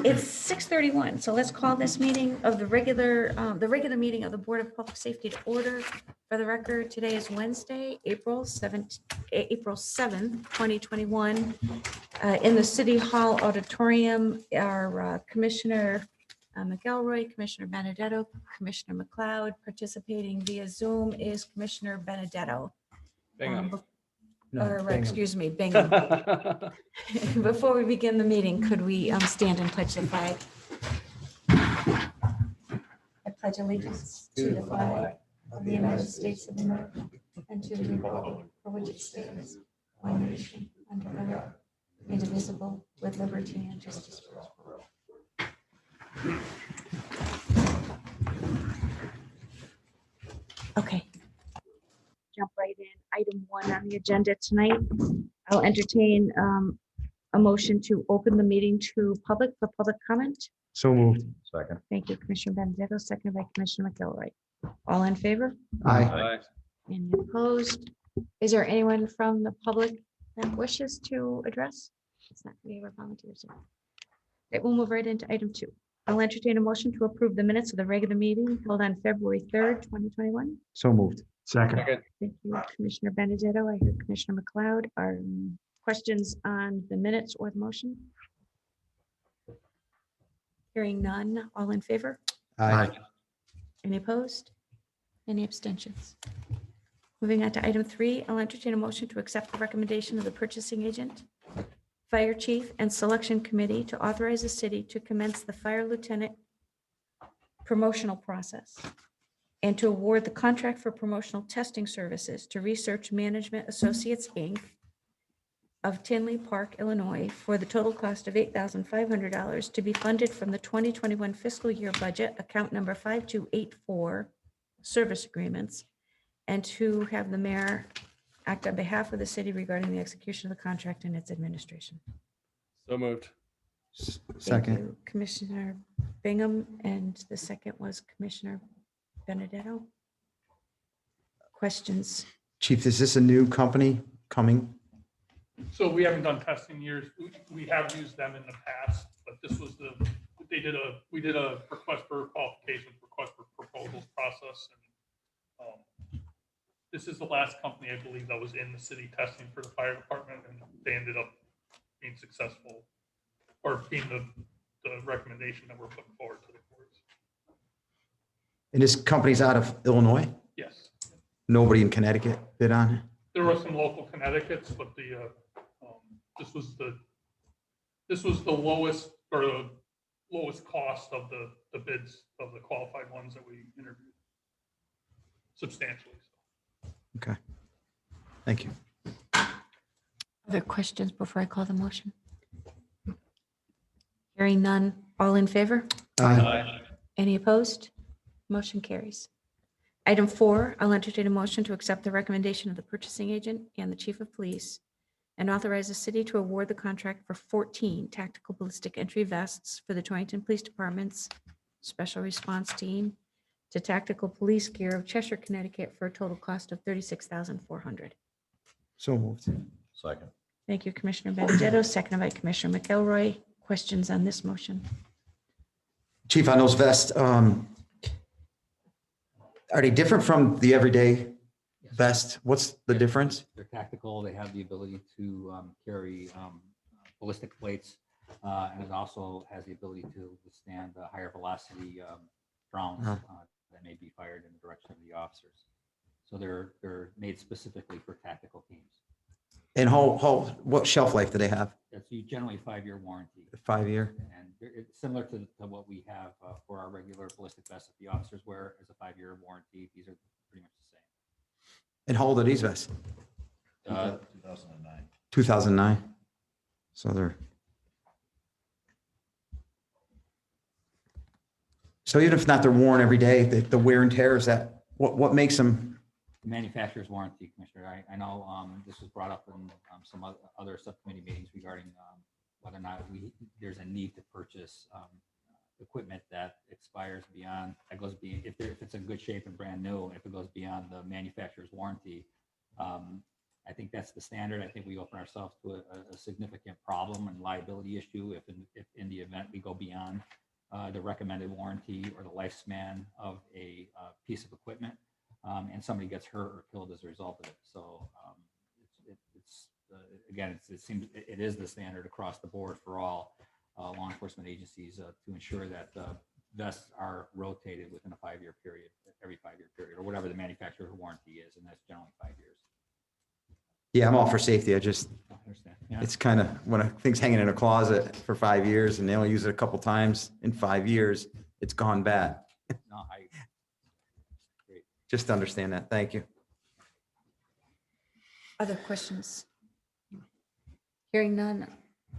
It's 6:31, so let's call this meeting of the regular meeting of the Board of Public Safety to order. For the record, today is Wednesday, April 7th, 2021. In the City Hall auditorium, our Commissioner McElroy, Commissioner Benedetto, Commissioner McLeod. Participating via Zoom is Commissioner Benedetto. Excuse me, Bingham. Before we begin the meeting, could we stand and pledge the flag? I pledge allegiance to the flag of the United States of America and to the republic for which it stands, one nation, under God, indivisible, with liberty and justice for all. Okay. Jump right in. Item 1 on the agenda tonight. I'll entertain a motion to open the meeting to public for public comment. So moved. Second. Thank you, Commissioner Benedetto, seconded by Commissioner McElroy. All in favor? Aye. Any opposed? Is there anyone from the public that wishes to address? It's not we have volunteers here. Okay, we'll move right into item 2. I'll entertain a motion to approve the minutes of the regular meeting held on February 3rd, 2021. So moved. Second. Thank you, Commissioner Benedetto. I hear Commissioner McLeod. Are questions on the minutes or the motion? Hearing none. All in favor? Aye. Any opposed? Any abstentions? Moving on to item 3, I'll entertain a motion to accept the recommendation of the purchasing agent, fire chief, and selection committee to authorize the city to commence the fire lieutenant promotional process and to award the contract for promotional testing services to Research Management Associates, Inc. of Tinley Park, Illinois, for the total cost of $8,500 to be funded from the 2021 fiscal year budget, account number 5284, service agreements, and to have the mayor act on behalf of the city regarding the execution of the contract and its administration. So moved. Thank Second. you, Commissioner Bingham, and the second was Commissioner Benedetto. Questions? Chief, is this a new company coming? So we haven't done testing years. We have used them in the past, but this was we did a request for qualifications, request for proposals process. And this is the last company, I believe, that was in the city testing for the fire department, and they ended up being successful or being the recommendation that we're putting forward to the courts. And this company's out of Illinois? Yes. Nobody in Connecticut bid on it? There were some local Connecticut's, but this was the lowest or the lowest cost of the bids of the qualified ones that we interviewed, substantially. Okay. Thank you. Other questions before I call the motion? Hearing none. All in favor? Aye. Any opposed? Motion carries. Item 4, I'll entertain a motion to accept the recommendation of the purchasing agent and the chief of police and authorize the city to award the contract for 14 tactical ballistic entry vests for the Torrington Police Department's special response team to Tactical Police Gear of Cheshire, Connecticut for a total cost of $36,400. So moved. Second. Thank you, Commissioner Benedetto, seconded by Commissioner McElroy. Questions on this motion? Chief, on those vests, are they different from the everyday vest? What's the difference? They're tactical. They have the ability to carry ballistic plates, and it also has the ability to withstand higher velocity rounds that may be fired in the direction of the officers. So they're made specifically for tactical teams. And what shelf life do they have? That's generally a 5-year warranty. 5 year? And it's similar to what we have for our regular ballistic vests that the officers wear as a 5-year warranty. These are pretty much the same. And how old are these vests? 2009. 2009. So even if not they're worn every day, the wear and tear, is that what makes them? The manufacturer's warranty, Commissioner. I know this was brought up in some other subcommittee meetings regarding whether or not there's a need to purchase equipment that expires beyond, if it's in good shape and brand new, if it goes beyond the manufacturer's warranty. I think that's the standard. I think we open ourselves to a significant problem and liability issue if in the event we go beyond the recommended warranty or the lifespan of a piece of equipment, and somebody gets hurt or killed as a result of it. So again, it seems it is the standard across the board for all law enforcement agencies to ensure that vests are rotated within a 5-year period, every 5-year period, or whatever the manufacturer warranty is, and that's generally 5 years. Yeah, I'm all for safety. I understand. Yeah. it's kind of when a thing's hanging in a closet for 5 years and they only use it a couple times in 5 years, it's gone bad. No, great. Just to understand that. Thank you. Other questions? Hearing none.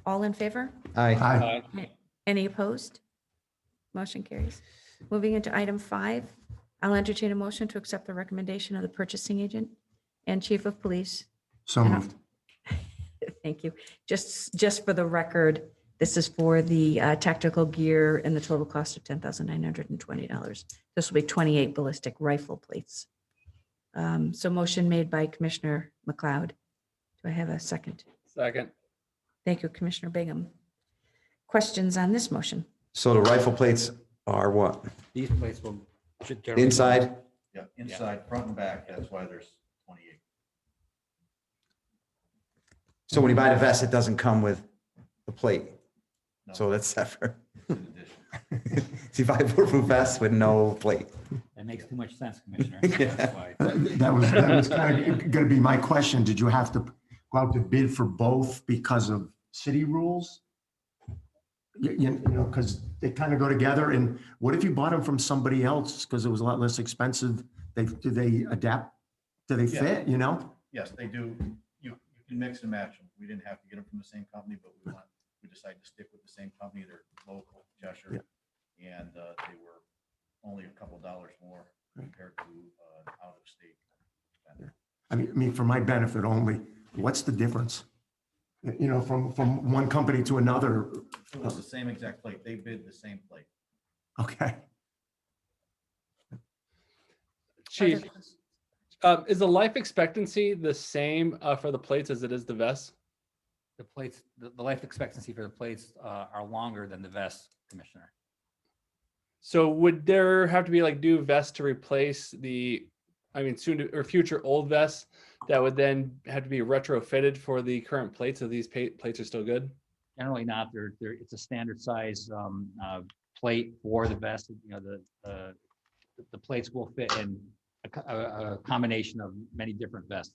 All in favor? Aye. Any opposed? Motion carries. Moving into item 5, I'll entertain a motion to accept the recommendation of the purchasing agent and chief of police. So moved. Thank you. Just for the record, this is for the tactical gear and the total cost of $10,920. This will be 28 ballistic rifle plates. So motion made by Commissioner McLeod. Do I have a second? Second. Thank you, Commissioner Bingham. Questions on this motion? So the rifle plates are what? These plates should generally. Inside? Yeah, inside, front and back. That's why there's 28. So when you buy the vest, it doesn't come with the plate. No, So that's separate. in addition. So you buy a bulletproof vest with no plate. That makes too much sense, Commissioner. Yeah. That's why. That was kind of going to be my question. Did you have to go out to bid for both because of city rules? You know, because they kind of go together. And what if you bought them from somebody else because it was a lot less expensive? Do they adapt? Do they Yeah. fit, you know? Yes, they do. You can mix and match them. We didn't have to get them from the same company, but we decided to stick with the same company. They're local, Cheshire. And they were only a couple dollars more compared to out of state vendor. I mean, for my benefit only, what's the difference? You know, from one company to another. It was the same exact plate. They bid the same plate. Okay. Chief, Other questions? is the life expectancy the same for the plates as it is the vests? The plates, the life expectancy for the plates are longer than the vests, Commissioner. So would there have to be like new vests to replace soon or future old vests that would then have to be retrofitted for the current plates if these plates are still good? Generally not. It's a standard size plate for the vest. You know, the plates will fit in a combination of many different vests.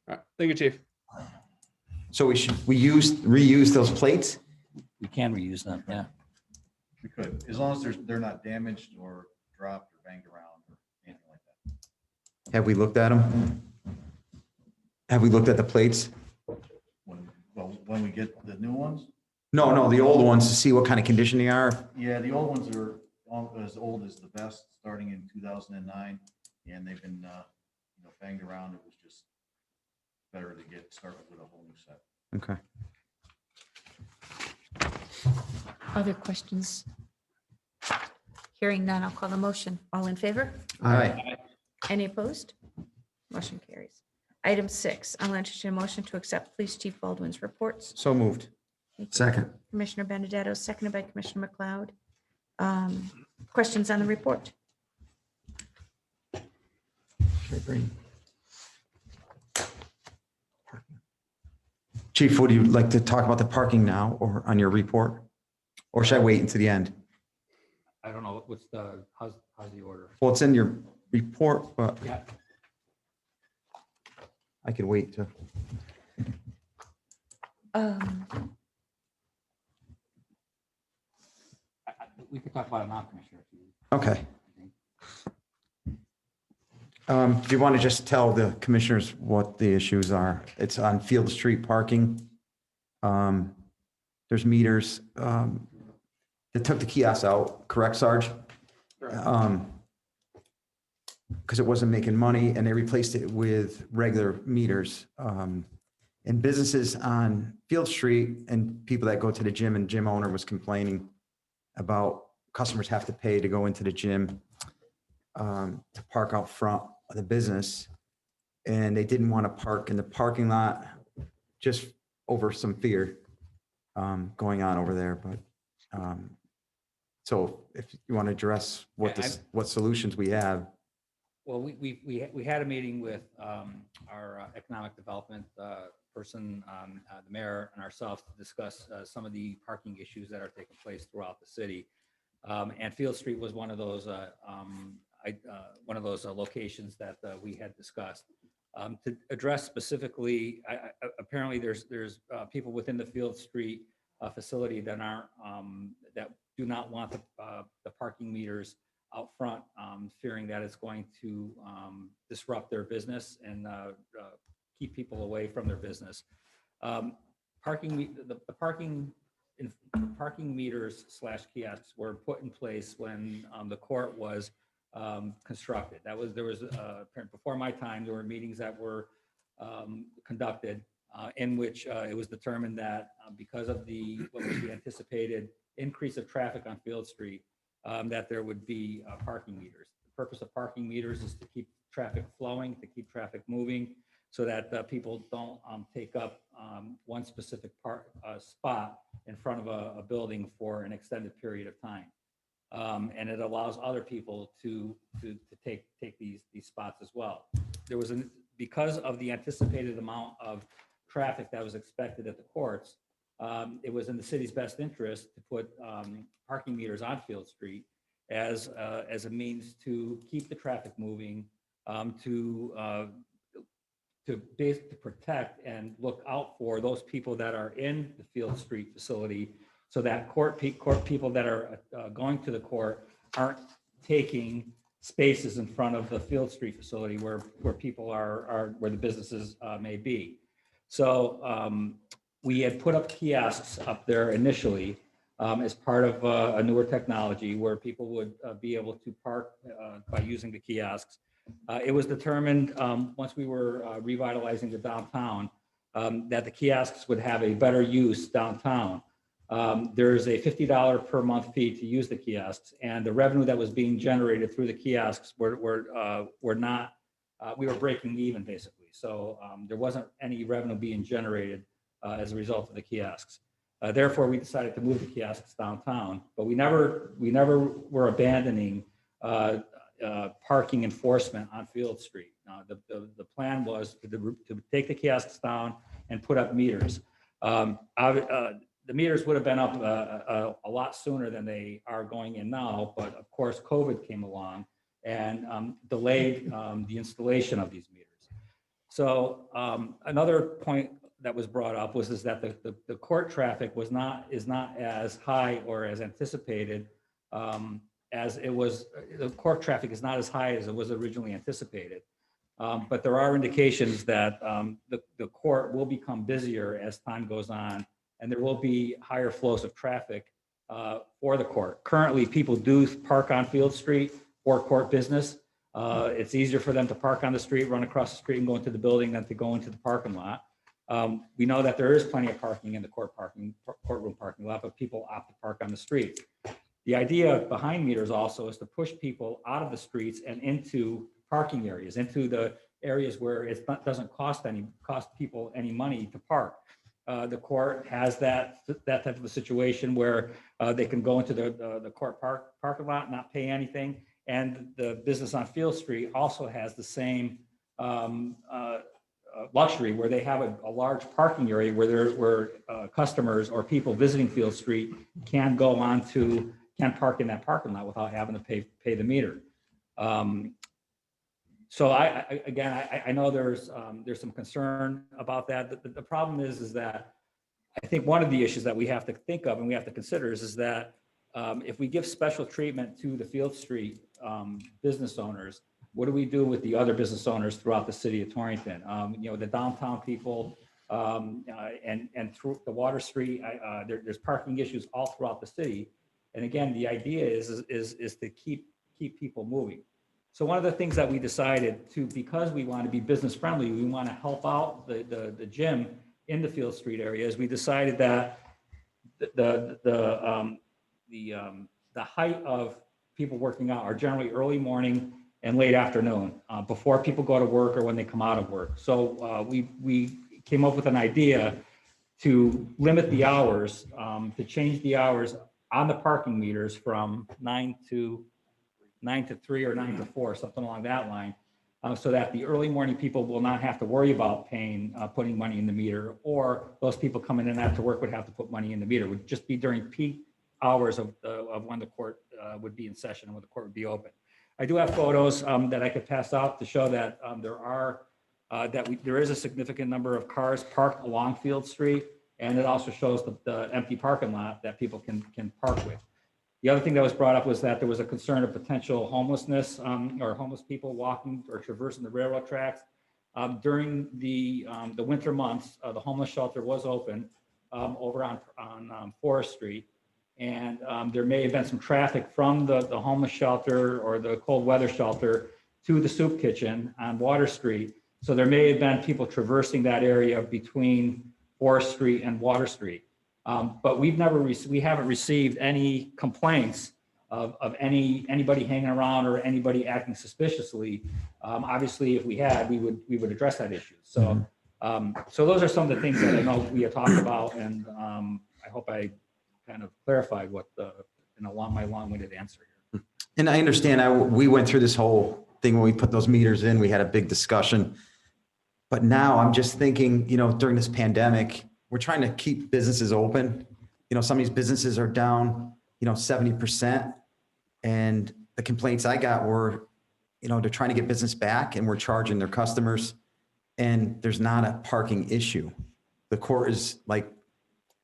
All right, thank you, Chief. So reuse those plates? We can reuse them, yeah. We could, as long as they're not damaged or dropped or banged around or anything like that. Have we looked at them? Have we looked at the plates? When we get the new ones, No, the old ones to see what kind of condition they are. yeah, the old ones are as old as the vest, starting in 2009, and they've been banged around. It was just better to start with a whole new set. Okay. Other questions? Hearing none, I'll call the motion. All in favor? All right. Any opposed? Motion carries. Item 6, I'll entertain a motion to accept Police Chief Baldwin's reports. So moved. Second. Commissioner Benedetto, seconded by Commissioner McLeod. Questions on the report? Chief, would you like to talk about the parking now or on your report? Or should I wait until the end? I don't know, how's the order? Well, it's in your report, but Yeah. I could wait to. We could talk about it now, Commissioner. if you- Okay. Do you want to just tell the commissioners what the issues are? It's on Field Street parking. There's meters. They took the kiosks out, correct, Sarge? Because it wasn't making money and they replaced it with regular meters. And businesses on Field Street and people that go to the gym, and gym owner was complaining about customers have to pay to go into the gym to park out front of the business. and they didn't want to park in the parking lot just over some fear going on over there. But so if you want to address what Yeah, this, what solutions we have. Well, we had a meeting with our economic development person, the mayor and ourselves to discuss some of the parking issues that are taking place throughout the city. And Field Street was one of those locations that we had discussed. To address specifically, apparently there's people within the Field Street facility that aren't that do not want the parking meters out front, fearing that it's going to disrupt their business and keep people away from their business. The parking meters / kiosks were put in place when the court was constructed. There was before my time, there were meetings that were conducted in which it was determined that because of what was the anticipated increase of traffic on Field Street, that there would be parking meters. The purpose of parking meters is to keep traffic flowing, to keep traffic moving, so that people don't take up one specific spot in front of a building for an extended period of time. And it allows other people to take these spots as well. There was because of the anticipated amount of traffic that was expected at the courts, it was in the city's best interest to put parking meters on Field Street as a means to keep the traffic moving, to protect and look out for those people that are in the Field Street facility, so that court people that are going to the court aren't taking spaces in front of the Field Street facility where people are where the businesses may be. So we had put up kiosks up there initially as part of a newer technology where people would be able to park by using the kiosks. It was determined once we were revitalizing the downtown that the kiosks would have a better use downtown. There's a $50 per month fee to use the kiosks, and the revenue that was being generated through the kiosks were not, we were breaking even basically. So there wasn't any revenue being generated as a result of the kiosks. Therefore, we decided to move the kiosks downtown, but we never were abandoning parking enforcement on Field Street. The plan was to take the kiosks down and put up meters. The meters would have been up a lot sooner than they are going in now, but of course, COVID came along and delayed the installation of these meters. So another point that was brought up was that the court traffic is not as high or as anticipated as it was. The court traffic is not as high as it was originally anticipated. But there are indications that the court will become busier as time goes on, and there will be higher flows of traffic for the court. Currently, people do park on Field Street for court business. It's easier for them to park on the street, run across the street and go into the building than to go into the parking lot. We know that there is plenty of parking in the courtroom parking lot, but people opt to park on the street. The idea behind meters also is to push people out of the streets and into parking areas, into the areas where it doesn't cost people any money to park. The court has that type of a situation where they can go into the court parking lot, not pay anything. And the business on Field Street also has the same luxury where they have a large parking area where customers or people visiting Field Street can park in that parking lot without having to pay the meter. So I know there's some concern about that. The problem is that I think one of the issues that we have to think of and we have to consider is that if we give special treatment to the Field Street business owners, what do we do with the other business owners throughout the city of Torrington? The downtown people and through the Water Street, there's parking issues all throughout the city. And again, the idea is to keep people moving. So one of the things that we decided to, because we want to be business friendly, we want to help out the gym in the Field Street area, is we decided that the height of people working out are generally early morning and late afternoon, before people go to work or when they come out of work. So we came up with an idea to limit the hours, to change the hours on the parking meters from 9 to 3 or 9 to 4, something along that line, so that the early morning people will not have to worry about putting money in the meter, or those people coming in after work would have to put money in the meter. It would just be during peak hours of when the court would be in session and when the court would be open. I do have photos that I could pass out to show that there is a significant number of cars parked along Field Street, and it also shows the empty parking lot that people can park with. The other thing that was brought up was that there was a concern of potential homelessness or homeless people walking or traversing the railroad tracks. During the winter months, the homeless shelter was open over on Forest Street. And there may have been some traffic from the homeless shelter or the cold weather shelter to the soup kitchen on Water Street. So there may have been people traversing that area between Forest Street and Water Street. But we haven't received any complaints of anybody hanging around or anybody acting suspiciously. Obviously, if we had, we would address that issue. So so those are some of the things that I know we have talked about, and I hope I kind of clarified what my long-winded answer here. And I understand, we went through this whole thing when we put those meters in, we had a big discussion. But now I'm just thinking, during this pandemic, we're trying to keep businesses open. Some of these businesses are down, 70%. And the complaints I got were, they're trying to get business back and we're charging their customers, and there's not a parking issue. The court is like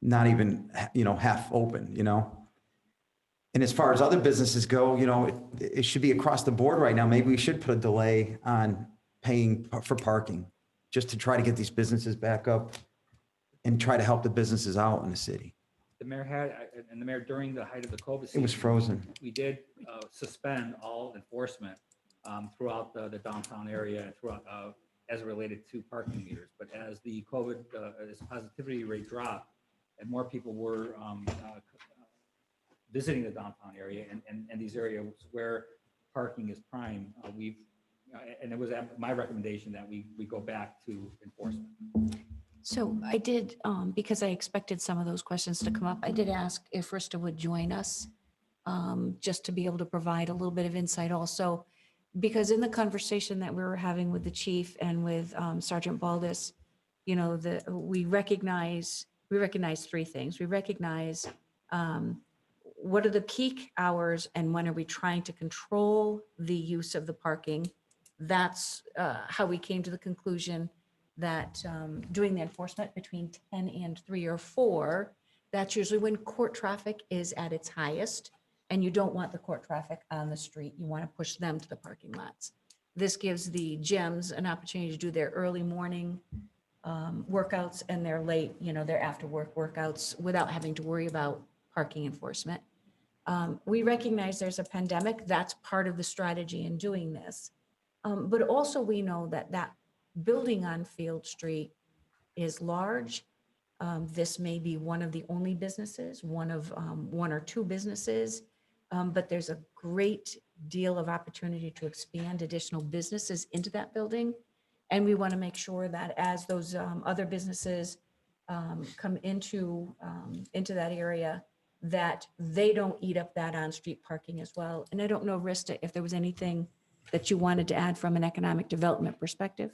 not even, half open, And as far as other businesses go, it should be across the board right now. Maybe we should put a delay on paying for parking just to try to get these businesses back up and try to help the businesses out in the city. The mayor during the height of the COVID season, It was frozen. we did suspend all enforcement throughout the downtown area and throughout as it related to parking meters. But as the COVID as positivity rate dropped and more people were visiting the downtown area and these areas where parking is prime, and it was my recommendation that we go back to enforcement. So I did, because I expected some of those questions to come up, I did ask if Rista would join us, just to be able to provide a little bit of insight also, because in the conversation that we were having with the chief and with Sergeant Baldus, we recognize three things. We recognize what are the peak hours and when are we trying to control the use of the parking. That's how we came to the conclusion that doing the enforcement between 10 and 3 or 4, that's usually when court traffic is at its highest, and you don't want the court traffic on the street. You want to push them to the parking lots. This gives the gyms an opportunity to do their early morning workouts and their late, their after work workouts without having to worry about parking enforcement. We recognize there's a pandemic. That's part of the strategy in doing this. But also we know that building on Field Street is large. This may be one of the only businesses, one or two businesses, but there's a great deal of opportunity to expand additional businesses into that building. And we want to make sure that as those other businesses come into that area, that they don't eat up that on-street parking as well. And I don't know, Rista, if there was anything that you wanted to add from an economic development perspective.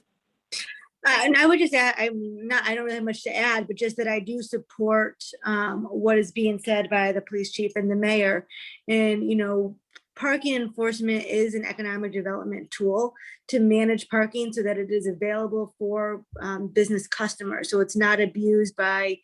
And I would just add, I don't really have much to add, but just that I do support what is being said by the police chief and the mayor. And, parking enforcement is an economic development tool to manage parking so that it is available for business customers. So it's not abused by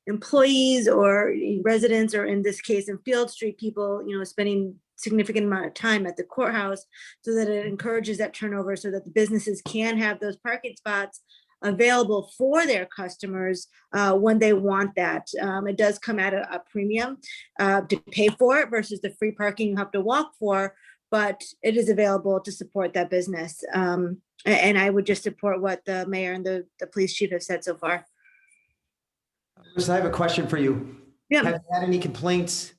employees or residents, or in this case, in Field Street, people, spending significant amount of time at the courthouse, so that it encourages that turnover so that the businesses can have those parking spots available for their customers when they want that. It does come at a premium to pay for it versus the free parking you have to walk for, but it is available to support that business. And I would just support what the mayor and the police chief have said so far. Chris, I have a question for you. Yeah. Have you had any complaints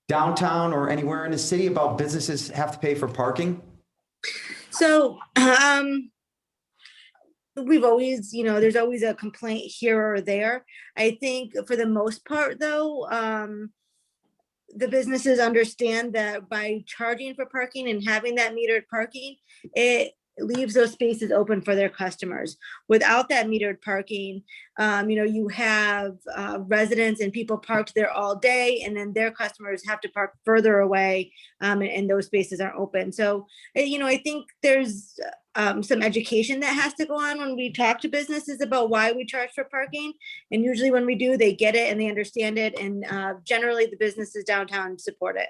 downtown or anywhere in the city about businesses have to pay for parking? So, we've always, there's always a complaint here or there. I think for the most part, though, the businesses understand that by charging for parking and having that metered parking, it leaves those spaces open for their customers. Without that metered parking, you have residents and people parked there all day, and then their customers have to park further away, and those spaces aren't open. So, I think there's some education that has to go on when we talk to businesses about why we charge for parking. And usually when we do, they get it and they understand it. And generally the businesses downtown support it.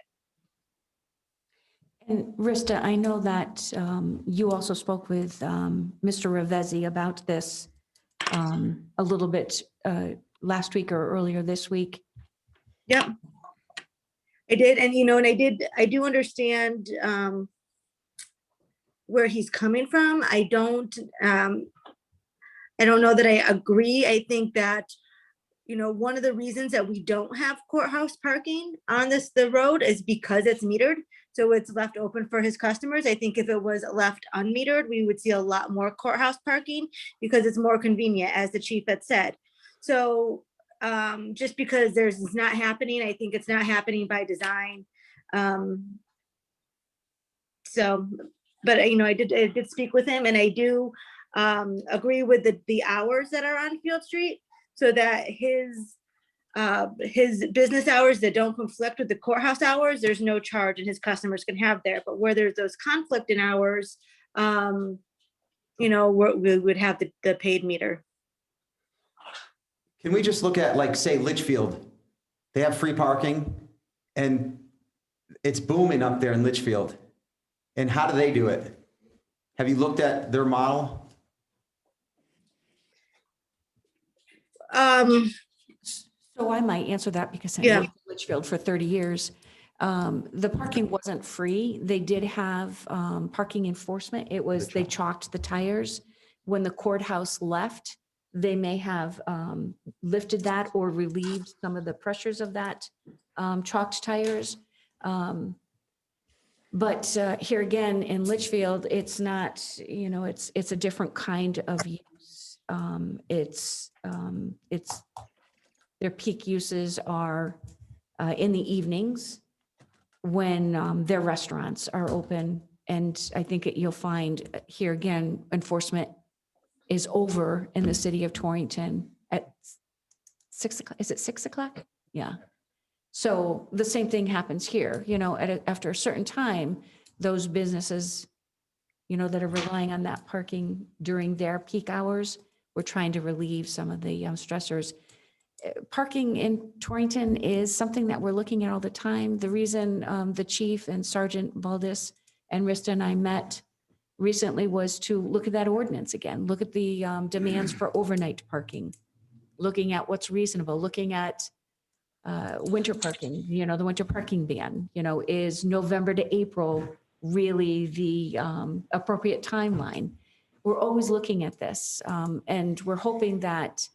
And Rista, I know that you also spoke with Mr. Ravezzi about this a little bit last week or earlier this week. Yep. I did. And, I do understand where he's coming from. I don't know that I agree. I think that, one of the reasons that we don't have courthouse parking on the road is because it's metered. So it's left open for his customers. I think if it was left unmetered, we would see a lot more courthouse parking because it's more convenient, as the chief had said. So just because it's not happening, I think it's not happening by design. But I did speak with him, and I do agree with the hours that are on Field Street, so that his business hours that don't conflict with the courthouse hours, there's no charge, and his customers can have there. But where there's those conflict in hours, we would have the paid meter. Can we just look at, like, say, Litchfield? They have free parking and it's booming up there in Litchfield. And how do they do it? Have you looked at their model? So I might answer that because I Yeah. lived in Litchfield for 30 years. The parking wasn't free. They did have parking enforcement. They chalked the tires. When the courthouse left, they may have lifted that or relieved some of the pressures of that chalked tires. But here again in Litchfield, it's not, it's a different kind of use. Their peak uses are in the evenings when their restaurants are open. And I think you'll find here again, enforcement is over in the city of Torrington at 6 o'clock. Is it 6 o'clock? Yeah. So the same thing happens here, after a certain time, those businesses, that are relying on that parking during their peak hours, we're trying to relieve some of the stressors. Parking in Torrington is something that we're looking at all the time. The reason the chief and Sergeant Baldus and Rista and I met recently was to look at that ordinance again, look at the demands for overnight parking, looking at what's reasonable, looking at winter parking, the winter parking ban, is November to April really the appropriate timeline? We're always looking at this, and we're hoping that,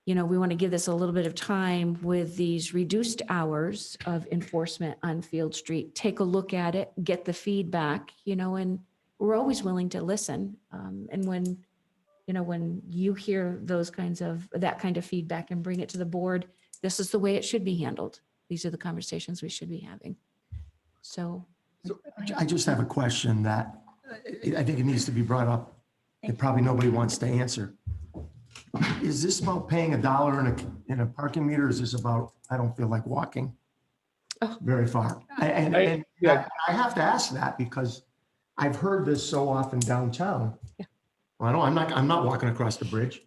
we want to give this a little bit of time with these reduced hours of enforcement on Field Street, take a look at it, get the feedback, and we're always willing to listen. And when you hear that kind of feedback and bring it to the board, this is the way it should be handled. These are the conversations we should be having. So I just have a question that I think it needs to be brought up that probably nobody wants to answer. Is this about paying $1 in a parking meter? Is this about, I don't feel like walking very far? And I have to ask that because I've heard this so often downtown. Yeah. Well, I'm not walking across the bridge.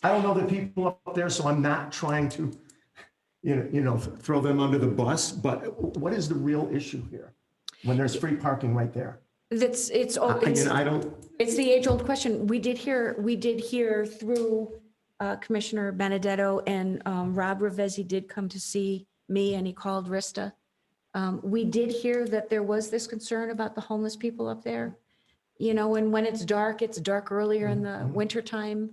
I don't know the people up there, so I'm not trying to, throw them under the bus. But what is the real issue here when there's free parking right there? it's the age-old question. We did hear through Commissioner Benedetto, and Rob Ravezzi did come to see me, and he called Rista. We did hear that there was this concern about the homeless people up there. And when it's dark earlier in the wintertime.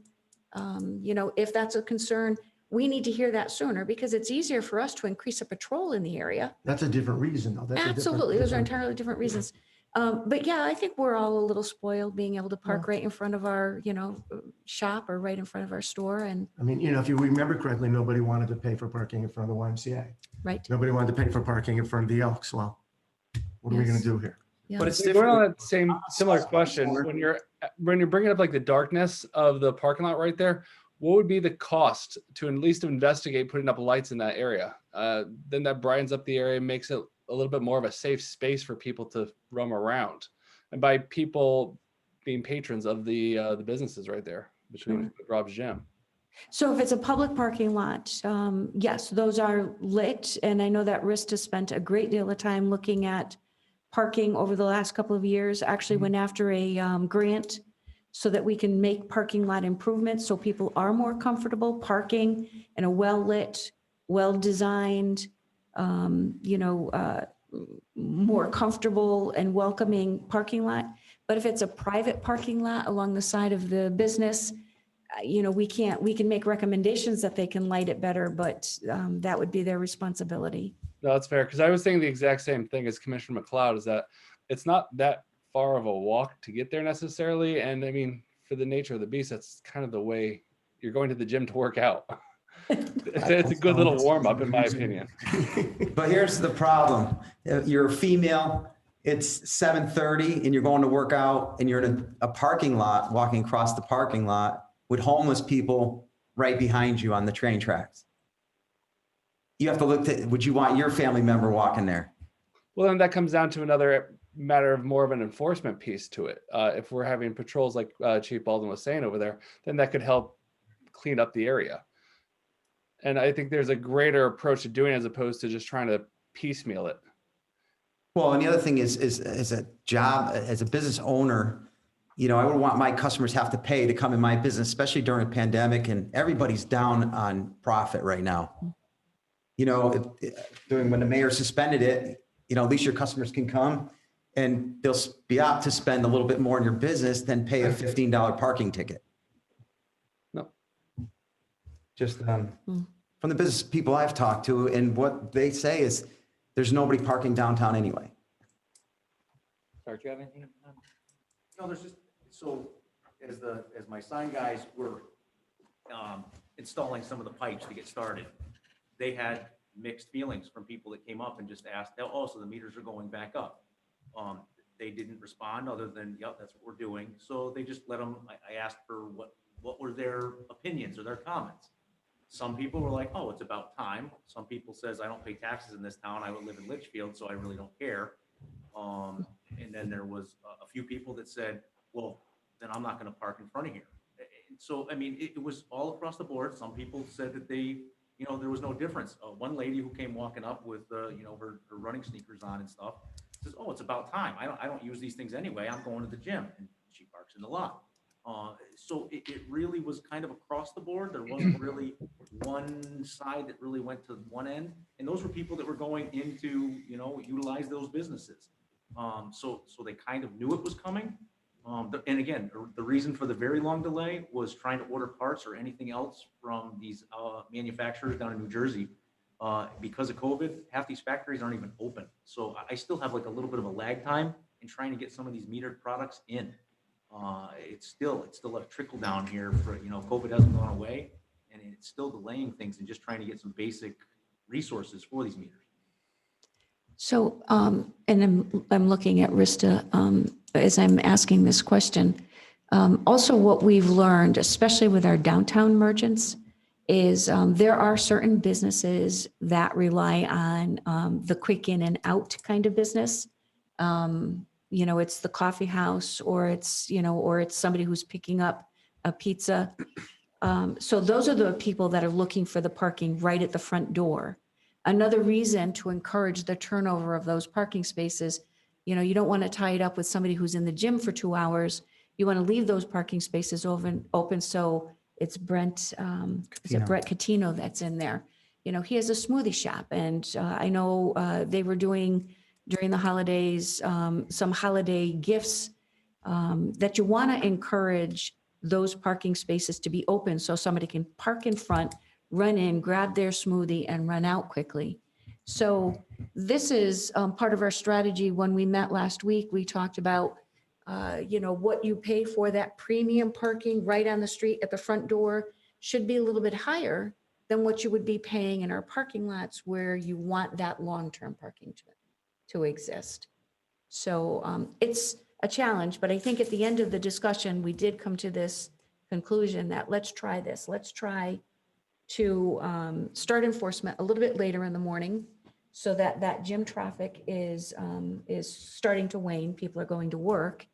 If that's a concern, we need to hear that sooner because it's easier for us to increase a patrol in the area. That's a different reason, though. That's a different- Absolutely. Those are different- entirely different reasons. But yeah, I think we're all a little spoiled being able to park right in front of our, shop or right in front of our store and I mean, if you remember correctly, nobody wanted to pay for parking in front of the YMCA. right. Nobody wanted to pay for parking in front of the Elks. Well, what are we going Yes. to do here? Yeah. But it's Going on different. that similar question, when you're bringing up like the darkness of the parking lot right there, what would be the cost to at least investigate putting up lights in that area? Then that brightens up the area, makes it a little bit more of a safe space for people to roam around. And by people being patrons of the businesses right there between Rob's Gym. So if it's a public parking lot, yes, those are lit. And I know that Rista spent a great deal of time looking at parking over the last couple of years, actually went after a grant so that we can make parking lot improvements so people are more comfortable parking in a well-lit, well-designed, more comfortable and welcoming parking lot. But if it's a private parking lot along the side of the business, we can make recommendations that they can light it better, but that would be their responsibility. No, that's fair. Because I was thinking the exact same thing as Commissioner McLeod, is that it's not that far of a walk to get there necessarily. And I mean, for the nature of the beast, that's kind of the way you're going to the gym to work out. It's a good little warm up, in my opinion. But here's the problem. You're a female, it's 7:30 and you're going to work out and you're in a parking lot, walking across the parking lot with homeless people right behind you on the train tracks. You have to look to, would you want your family member walking there? Well, then that comes down to another matter of more of an enforcement piece to it. If we're having patrols like Chief Baldwin was saying over there, then that could help clean up the area. And I think there's a greater approach to doing it as opposed to just trying to piecemeal it. Well, and the other thing is as a job, as a business owner, I would want my customers have to pay to come in my business, especially during a pandemic, and everybody's down on profit right now. During when the mayor suspended it, at least your customers can come and they'll be apt to spend a little bit more in your business than pay a $15 parking ticket. No. Just from the business people I've talked to, and what they say is there's nobody parking downtown anyway. Sorry, do you have anything? No, there's just, so as my sign guys were installing some of the pipes to get started, they had mixed feelings from people that came up and just asked, oh, so the meters are going back up. They didn't respond other than, yep, that's what we're doing. So they just let them, I asked for what were their opinions or their comments. Some people were like, oh, it's about time. Some people says, I don't pay taxes in this town. I would live in Litchfield, so I really don't care. And then there was a few people that said, well, then I'm not going to park in front of here. And so, I mean, it was all across the board. Some people said that there was no difference. One lady who came walking up with, her running sneakers on and stuff says, oh, it's about time. I don't use these things anyway. I'm going to the gym. And she parks in the lot. So it really was kind of across the board. There wasn't really one side that really went to one end. And those were people that were going into, utilize those businesses. So they kind of knew it was coming. And again, the reason for the very long delay was trying to order parts or anything else from these manufacturers down in New Jersey. Because of COVID, half these factories aren't even open. So I still have like a little bit of a lag time in trying to get some of these metered products in. It's still a trickle down here for, COVID hasn't gone away, and it's still delaying things and just trying to get some basic resources for these meters. So, and I'm looking at Rista as I'm asking this question. Also, what we've learned, especially with our downtown merchants, is there are certain businesses that rely on the quick in and out kind of business. It's the coffee house, or it's somebody who's picking up a pizza. So those are the people that are looking for the parking right at the front door. Another reason to encourage the turnover of those parking spaces, you don't want to tie it up with somebody who's in the gym for 2 hours. You want to leave those parking spaces open. So it's Brent, is it Brett Catino that's in there? He has a smoothie shop, and I know they were doing during the holidays, some holiday gifts that you want to encourage those parking spaces to be open so somebody can park in front, run in, grab their smoothie and run out quickly. So this is part of our strategy. When we met last week, we talked about, what you pay for that premium parking right on the street at the front door should be a little bit higher than what you would be paying in our parking lots where you want that long-term parking to exist. So it's a challenge, but I think at the end of the discussion, we did come to this conclusion that let's try this. Let's try to start enforcement a little bit later in the morning so that that gym traffic is starting to wane. People are going to work,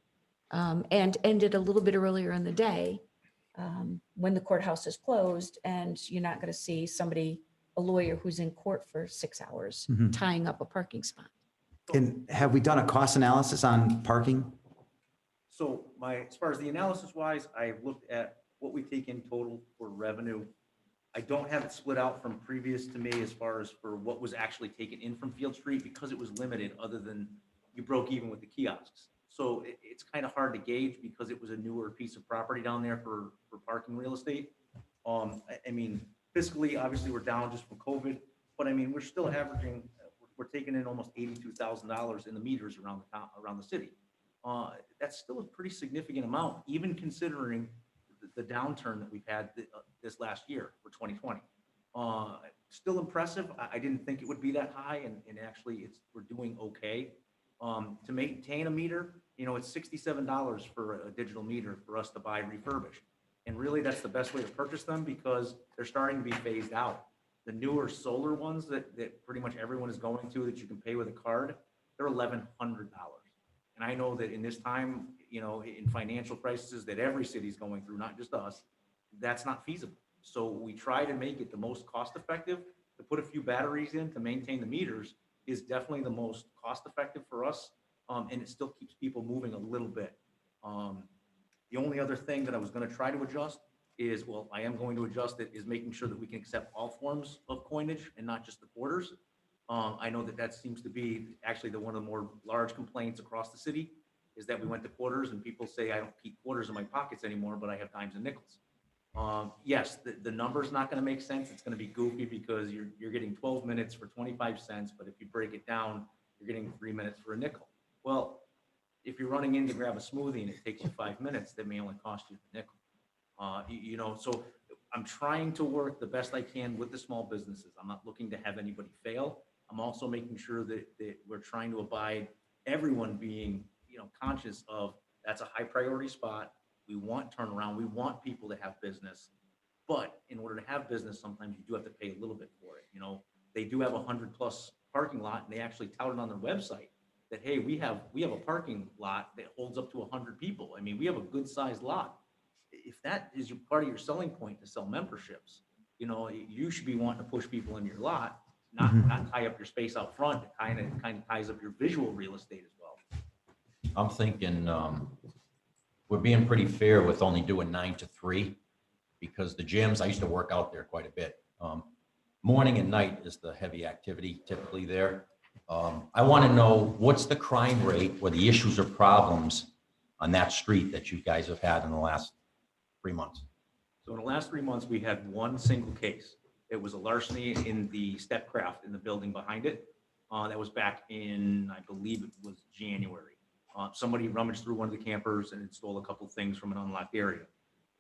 and end it a little bit earlier in the day when the courthouse is closed and you're not going to see a lawyer who's in court for 6 hours Mhm. tying up a parking spot. And have we done a cost analysis on parking? So as far as the analysis wise, I looked at what we take in total for revenue. I don't have it split out from previous to me as far as for what was actually taken in from Field Street because it was limited other than you broke even with the kiosks. So it's kind of hard to gauge because it was a newer piece of property down there for parking real estate. I mean, fiscally, obviously we're down just from COVID, but I mean, we're still averaging, we're taking in almost $82,000 in the meters around the town, around the city. That's still a pretty significant amount, even considering the downturn that we've had this last year for 2020. Still impressive. I didn't think it would be that high, and actually we're doing okay. To maintain a meter, it's $67 for a digital meter for us to buy refurbished. And really that's the best way to purchase them because they're starting to be phased out. The newer solar ones that pretty much everyone is going to that you can pay with a card, they're $1,100. And I know that in this time, in financial crises that every city is going through, not just us, that's not feasible. So we try to make it the most cost effective. To put a few batteries in to maintain the meters is definitely the most cost effective for us. And it still keeps people moving a little bit. The only other thing that I was going to try to adjust is, well, I am going to adjust it, is making sure that we can accept all forms of coinage and not just the quarters. I know that seems to be actually one of the more large complaints across the city is that we went to quarters and people say, I don't keep quarters in my pockets anymore, but I have dimes and nickels. Yes, the number's not going to make sense. It's going to be goofy because you're getting 12 minutes for 25 cents, but if you break it down, you're getting 3 minutes for a nickel. Well, if you're running in to grab a smoothie and it takes you 5 minutes, that may only cost you a nickel. So I'm trying to work the best I can with the small businesses. I'm not looking to have anybody fail. I'm also making sure that we're trying to abide, everyone being, conscious of that's a high priority spot. We want turnaround. We want people to have business. But in order to have business, sometimes you do have to pay a little bit for it. They do have 100+ parking lot and they actually tout it on their website that, hey, we have a parking lot that holds up to 100 people. I mean, we have a good sized lot. If that is part of your selling point to sell memberships, you should be wanting to push people into your lot, not tie up your space out front. It kind of ties up your visual real estate as well. I'm thinking we're being pretty fair with only doing 9 to 3 because the gyms, I used to work out there quite a bit. Morning and night is the heavy activity typically there. I want to know what's the crime rate or the issues or problems on that street that you guys have had in the last 3 months? So in the last 3 months, we had one single case. It was a larceny in the Stepcraft in the building behind it. That was back in, I believe it was January. Somebody rummaged through one of the campers and stole a couple of things from an unlocked area.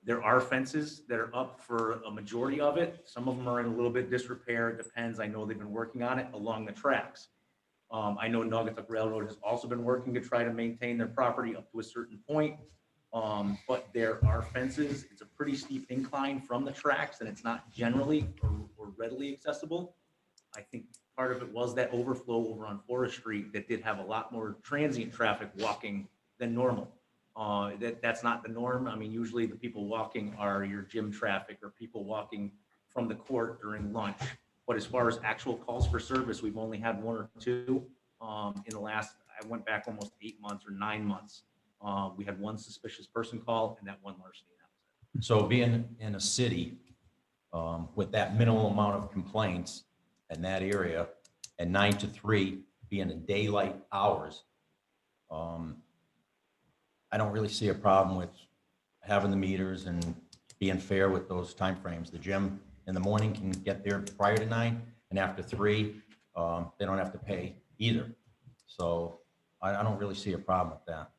There are fences that are up for a majority of it. Some of them are in a little bit disrepair. It depends. I know they've been working on it along the tracks. I know Naugatuck Railroad has also been working to try to maintain their property up to a certain point. But there are fences. It's a pretty steep incline from the tracks and it's not generally or readily accessible. I think part of it was that overflow over on Forest Street that did have a lot more transient traffic walking than normal. That's not the norm. I mean, usually the people walking are your gym traffic or people walking from the court during lunch. But as far as actual calls for service, we've only had 1 or 2 in the last, I went back almost 8 months or 9 months. We had 1 suspicious person call and that 1 larceny. So being in a city with that minimal amount of complaints in that area and 9 to 3 being in daylight hours, I don't really see a problem with having the meters and being fair with those timeframes. The gym in the morning can get there prior to 9, and after 3, they don't have to pay either. So I don't really see a problem with that.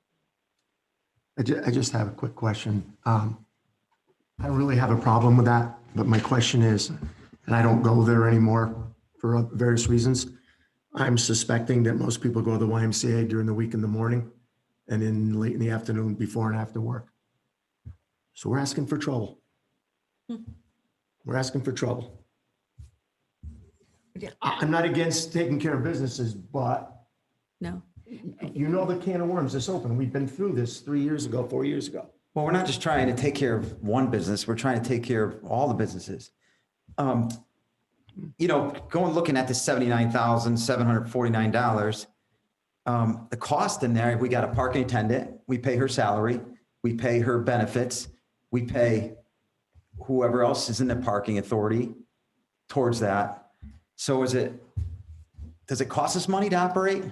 I just have a quick question. I don't really have a problem with that, but my question is, and I don't go there anymore for various reasons. I'm suspecting that most people go to the YMCA during the week in the morning and then late in the afternoon before and after work. So we're asking for trouble. We're asking for trouble. Yeah. I'm not against taking care of businesses, but No. you know the can of worms that's open. We've been through this 3 years ago, 4 years ago. Well, we're not just trying to take care of one business, we're trying to take care of all the businesses. Going looking at the $79,749, the cost in there, we got a parking attendant, we pay her salary, we pay her benefits, we pay whoever else is in the parking authority towards that. So does it cost us money to operate?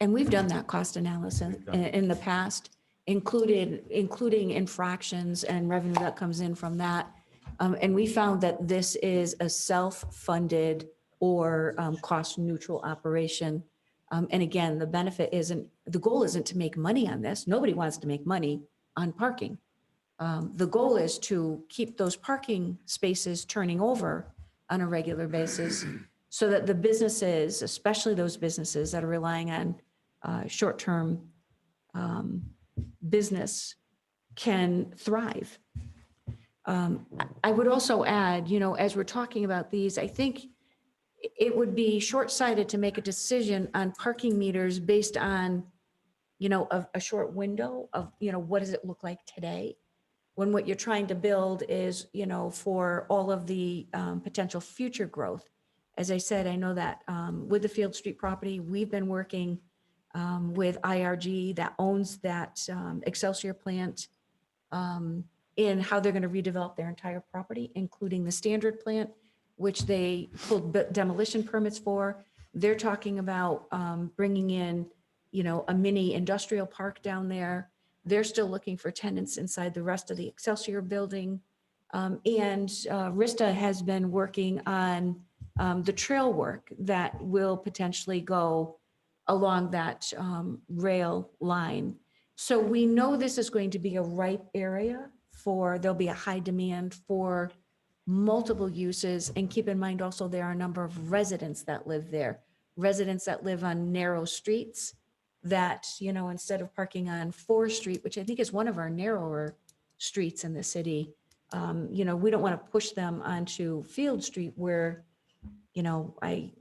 And we've done that cost analysis in the past, including infractions and revenue that comes in from that. And we found that this is a self-funded or cost neutral operation. And again, the goal isn't to make money on this. Nobody wants to make money on parking. The goal is to keep those parking spaces turning over on a regular basis so that the businesses, especially those businesses that are relying on short-term business, can thrive. I would also add, as we're talking about these, I think it would be short-sighted to make a decision on parking meters based on, a short window of, what does it look like today? When what you're trying to build is, for all of the potential future growth. As I said, I know that with the Field Street property, we've been working with IRG that owns that Excelsior plant in how they're going to redevelop their entire property, including the Standard plant, which they pulled demolition permits for. They're talking about bringing in, a mini industrial park down there. They're still looking for tenants inside the rest of the Excelsior building. And Rista has been working on the trail work that will potentially go along that rail line. So we know this is going to be a ripe area there'll be a high demand for multiple uses. And keep in mind also, there are a number of residents that live there, residents that live on narrow streets that, instead of parking on 4th Street, which I think is one of our narrower streets in the city, we don't want to push them onto Field Street where, I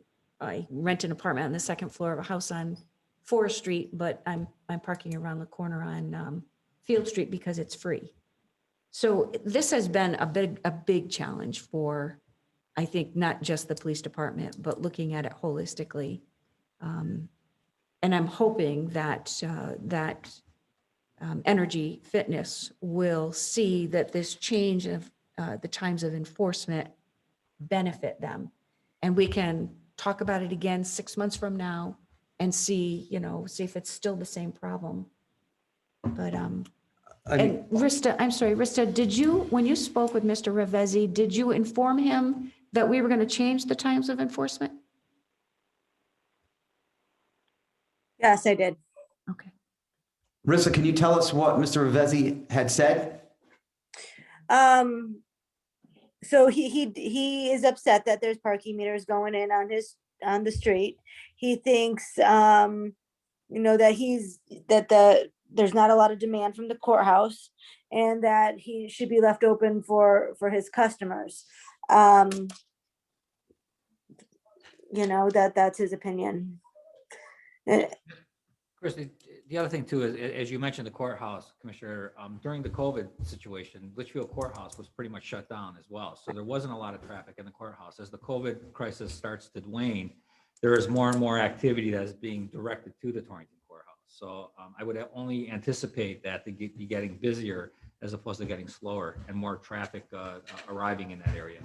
rent an apartment on the 2nd floor of a house on 4th Street, but I'm parking around the corner on Field Street because it's free. So this has been a big challenge for, I think, not just the police department, but looking at it holistically. And I'm hoping that Energy Fitness will see that this change of the times of enforcement benefit them. And we can talk about it again 6 months from now and see if it's still the same problem. But, and Rista, I'm sorry, Rista, when you spoke with Mr. Ravezzi, did you inform him that we were going to change the times of enforcement? Yes, I did. Okay. Rissa, can you tell us what Mr. Ravezzi had said? So he is upset that there's parking meters going in on the street. He thinks, that there's not a lot of demand from the courthouse and that he should be left open for his customers. That's his opinion. Chris, the other thing too is, as you mentioned, the courthouse, Commissioner, during the COVID situation, Litchfield Courthouse was pretty much shut down as well. So there wasn't a lot of traffic in the courthouse. As the COVID crisis starts to wane, there is more and more activity that is being directed to the Torrington Courthouse. So I would only anticipate that to be getting busier as opposed to getting slower and more traffic arriving in that area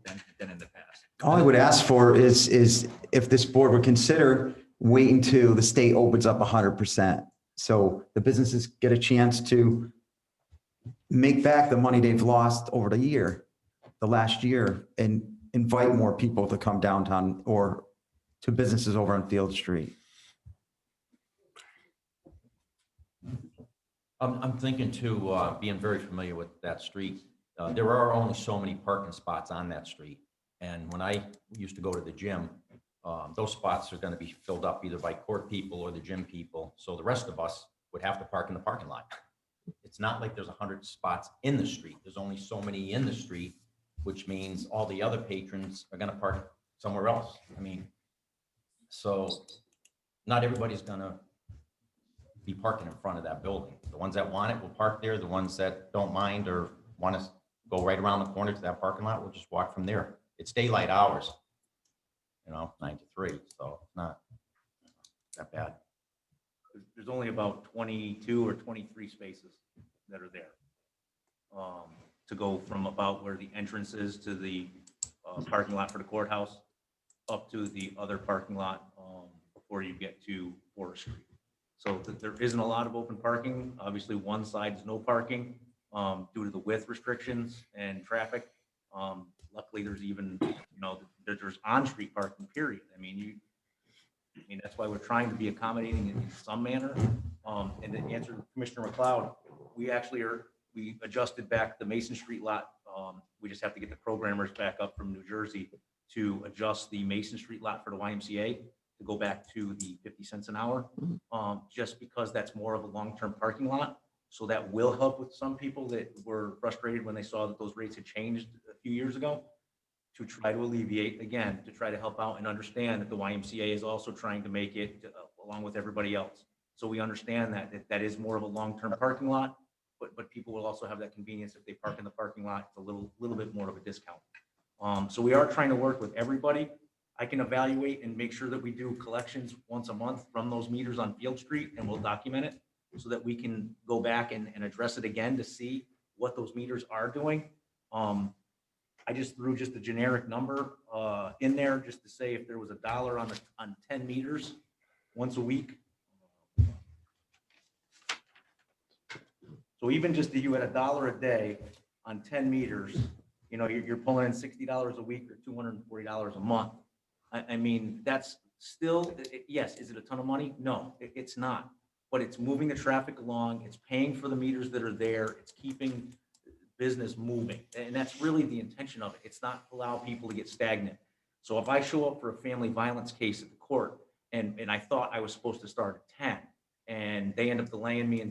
than in the past. All I would ask for is if this board would consider waiting till the state opens up 100%. So the businesses get a chance to make back the money they've lost over the year. the last year and invite more people to come downtown or to businesses over on Field Street. I'm thinking too, being very familiar with that street, there are only so many parking spots on that street. And when I used to go to the gym, those spots are gonna be filled up either by court people or the gym people. So the rest of us would have to park in the parking lot. It's not like there's 100 spots in the street. There's only so many in the street, which means all the other patrons are gonna park somewhere else. I mean, so not everybody's gonna be parking in front of that building. The ones that want it will park there. The ones that don't mind or want to go right around the corner to that parking lot will just walk from there. It's daylight hours, 9 to 3, so it's not that bad. There's only about 22 or 23 spaces that are there. To go from about where the entrance is to the parking lot for the courthouse up to the other parking lot before you get to Forest Street. So there isn't a lot of open parking. Obviously, one side is no parking due to the width restrictions and traffic. Luckily, there's even, there's on-street parking, period. I mean, that's why we're trying to be accommodating in some manner. And to answer Commissioner McLeod, we adjusted back the Mason Street lot. We just have to get the programmers back up from New Jersey to adjust the Mason Street lot for the YMCA to go back to the 50 cents an hour, just because that's more of a long-term parking lot. So that will help with some people that were frustrated when they saw that those rates had changed a few years ago, to try to alleviate, again, to try to help out and understand that the YMCA is also trying to make it along with everybody else. So we understand that is more of a long-term parking lot, but people will also have that convenience if they park in the parking lot. It's a little bit more of a discount. So we are trying to work with everybody. I can evaluate and make sure that we do collections once a month from those meters on Field Street, and we'll document it so that we can go back and address it again to see what those meters are doing. I just threw just a generic number in there just to say if there was $1 on 10 meters once a week. So even just that you had $1 a day on 10 meters, you're pulling in $60 a week or $240 a month. I mean, that's still, yes, is it a ton of money? No, it's not. But it's moving the traffic along. It's paying for the meters that are there. It's keeping business moving. And that's really the intention of it. It's not allow people to get stagnant. So if I show up for a family violence case at the court and I thought I was supposed to start at 10 and they end up delaying me, and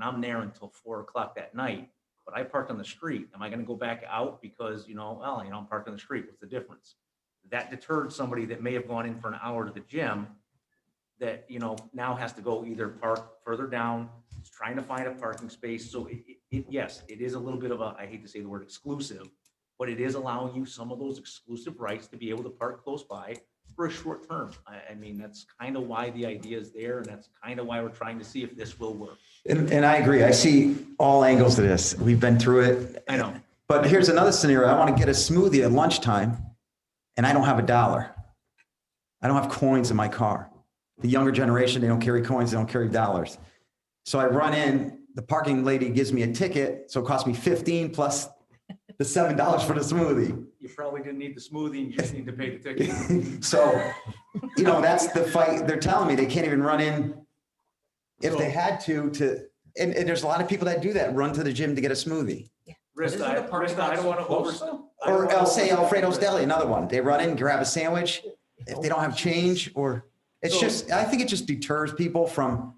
I'm there until 4 o'clock that night, but I parked on the street, am I going to go back out because, I'm parked on the street? What's the difference? That deterred somebody that may have gone in for an hour to the gym that, now has to go either park further down, is trying to find a parking space. So yes, it is a little bit of I hate to say the word exclusive, but it is allowing you some of those exclusive rights to be able to park close by for a short term. I mean, that's kind of why the idea is there. And that's kind of why we're trying to see if this will work. And I agree. I see all angles to this. We've been through it. I know. But here's another scenario. I want to get a smoothie at lunchtime and I don't have $1. I don't have coins in my car. The younger generation, they don't carry coins, they don't carry dollars. So I run in, the parking lady gives me a ticket, so it costs me $15 plus the $7 for the smoothie. You probably didn't need the smoothie, you just need to pay the ticket. So, that's the fight. They're telling me they can't even run in if they had to, and there's a lot of people that do that, run to the gym to get a smoothie. Rista, I don't want to Or I'll say Alfredo's Deli, another one. They run in, grab a sandwich. If they don't have change, or I think it just deters people from,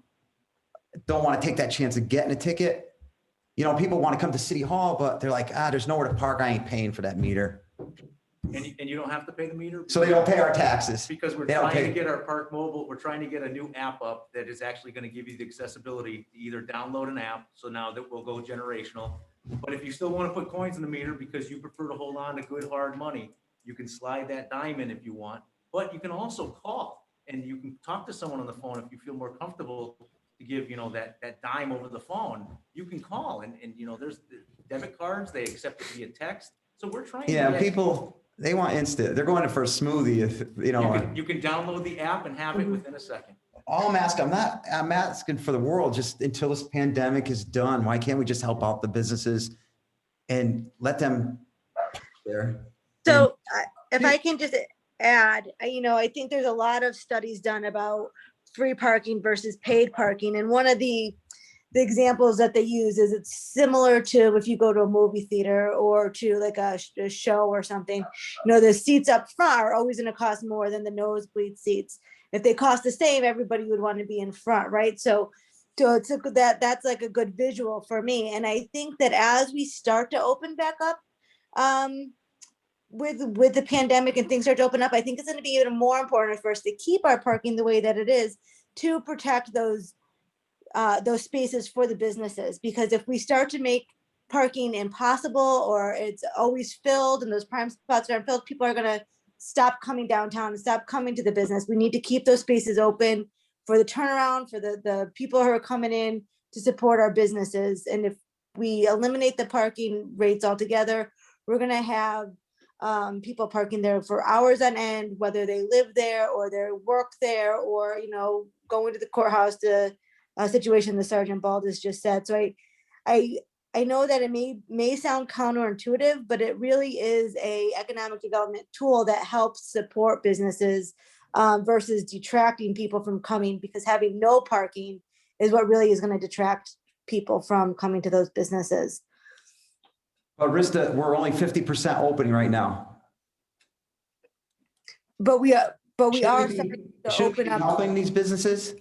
don't want to take that chance of getting a ticket. People want to come to City Hall, but they're like, there's nowhere to park. I ain't paying for that meter. And you don't have to pay the meter? So they don't pay our taxes. Because we're trying to get our Park Mobile, we're trying to get a new app up that is actually going to give you the accessibility to either download an app. So now that will go generational. But if you still want to put coins in the meter because you prefer to hold on to good hard money, you can slide that dime in if you want. But you can also call and you can talk to someone on the phone if you feel more comfortable to give, that dime over the phone. You can call and there's the debit cards, they accept it via text. So we're trying to people, they want instant. They're going in for a smoothie. You can download the app and have it within a second. All I'm asking, I'm asking for the world just until this pandemic is done. Why can't we just help out the businesses and let them there. So if I can just add, I think there's a lot of studies done about free parking versus paid parking. And one of the examples that they use is it's similar to if you go to a movie theater or to like a show or something. The seats up front are always going to cost more than the nosebleed seats. If they cost the same, everybody would want to be in front, right? So that's like a good visual for me. And I think that as we start to open back up, with the pandemic and things start to open up, I think it's going to be even more important for us to keep our parking the way that it is to protect those spaces for the businesses. Because if we start to make parking impossible or it's always filled and those prime spots aren't filled, people are going to stop coming downtown and stop coming to the business. We need to keep those spaces open for the turnaround, for the people who are coming in to support our businesses. And if we eliminate the parking rates altogether, we're going to have people parking there for hours on end, whether they live there or they work there or, going to the courthouse to a situation the Sergeant Baldus just said. So I know that it may sound counterintuitive, but it really is a economic development tool that helps support businesses versus detracting people from coming, because having no parking is what really is going to detract people from coming to those businesses. But Rista, we're only 50% opening right now. But we are Shouldn't we starting be- to shouldn't we open be up. helping these businesses?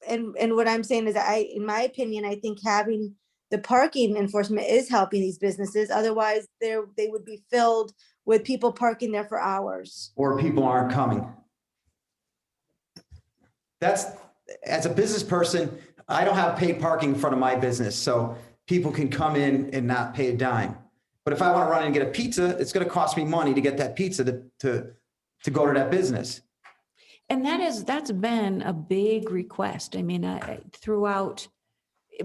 And what I'm saying is in my opinion, I think having the parking enforcement is helping these businesses. Otherwise, they would be filled with people parking there for hours. Or people aren't coming? That's, as a business person, I don't have paid parking in front of my business, so people can come in and not pay a dime. But if I want to run and get a pizza, it's going to cost me money to get that pizza to go to that business. And that's been a big request. I mean,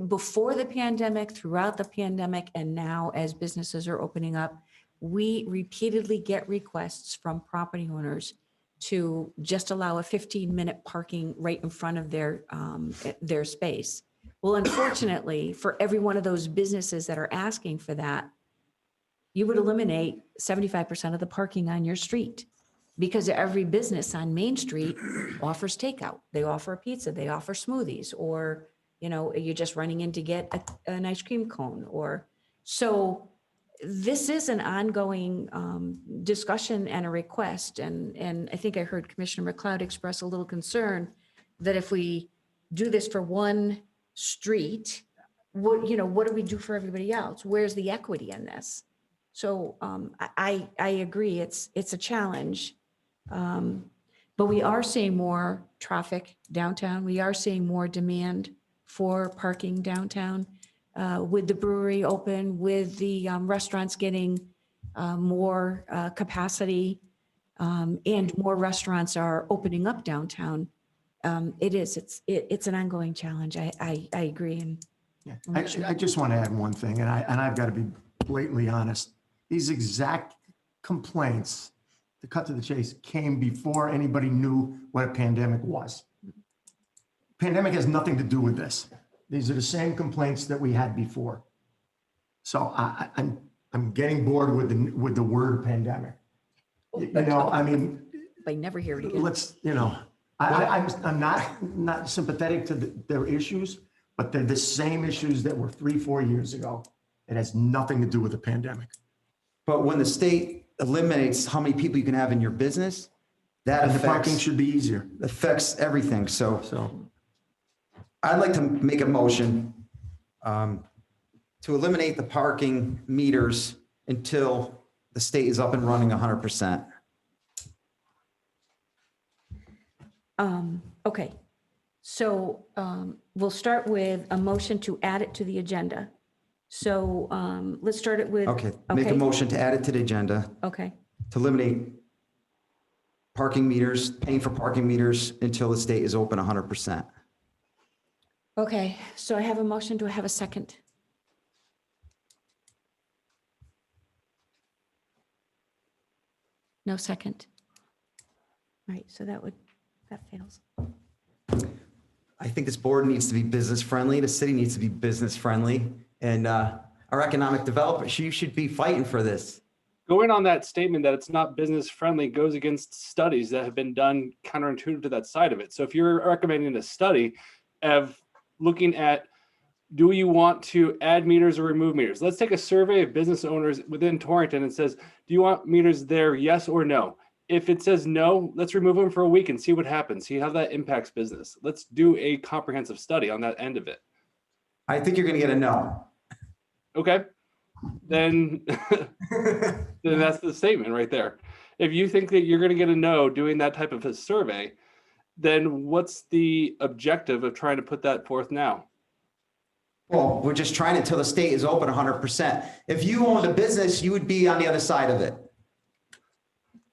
before the pandemic, throughout the pandemic, and now as businesses are opening up, we repeatedly get requests from property owners to just allow a 15-minute parking right in front of their space. Well, unfortunately, for every one of those businesses that are asking for that, you would eliminate 75% of the parking on your street, because every business on Main Street offers takeout. They offer a pizza, they offer smoothies, or, you're just running in to get an ice cream cone. So this is an ongoing discussion and a request. And I think I heard Commissioner McLeod express a little concern that if we do this for one street, what do we do for everybody else? Where's the equity in this? So I agree, it's a challenge. But we are seeing more traffic downtown. We are seeing more demand for parking downtown with the brewery open, with the restaurants getting more capacity, and more restaurants are opening up downtown. It's an ongoing challenge. I agree. And Yeah. I just want to add one thing, and I've got to be blatantly honest. These exact complaints, to cut to the chase, came before anybody knew what a pandemic was. Pandemic has nothing to do with this. These are the same complaints that we had before. So I'm getting bored with the word pandemic. I mean, I never hear it again. let's, I'm not sympathetic to their issues, but they're the same issues that were 3-4 years ago. It has nothing to do with the pandemic. But when the state eliminates how many people you can have in your business, that And the parking affects should be easier. everything. So So I'd like to make a motion to eliminate the parking meters until the state is up and running 100%. Okay, so we'll start with a motion to add it to the agenda. So let's start it with. Okay, make a motion to add it to the agenda Okay, to eliminate parking meters, paying for parking meters until the state is open 100%. okay, so I have a motion. Do I have a second? No second. All right, so that fails. I think this board needs to be business friendly. The city needs to be business friendly. And our economic developer, she should be fighting for this. Going on that statement that it's not business friendly goes against studies that have been done counterintuitive to that side of it. So if you're recommending a study of looking at, do you want to add meters or remove meters? Let's take a survey of business owners within Torrington and says, do you want meters there, yes or no? If it says no, let's remove them for a week and see what happens. See how that impacts business. Let's do a comprehensive study on that end of it. I think you're going to get a no. Okay, then, then that's the statement right there. If you think that you're going to get a no doing that type of a survey, then what's the objective of trying to put that forth now? Well, we're just trying until the state is open 100%. If you owned a business, you would be on the other side of it.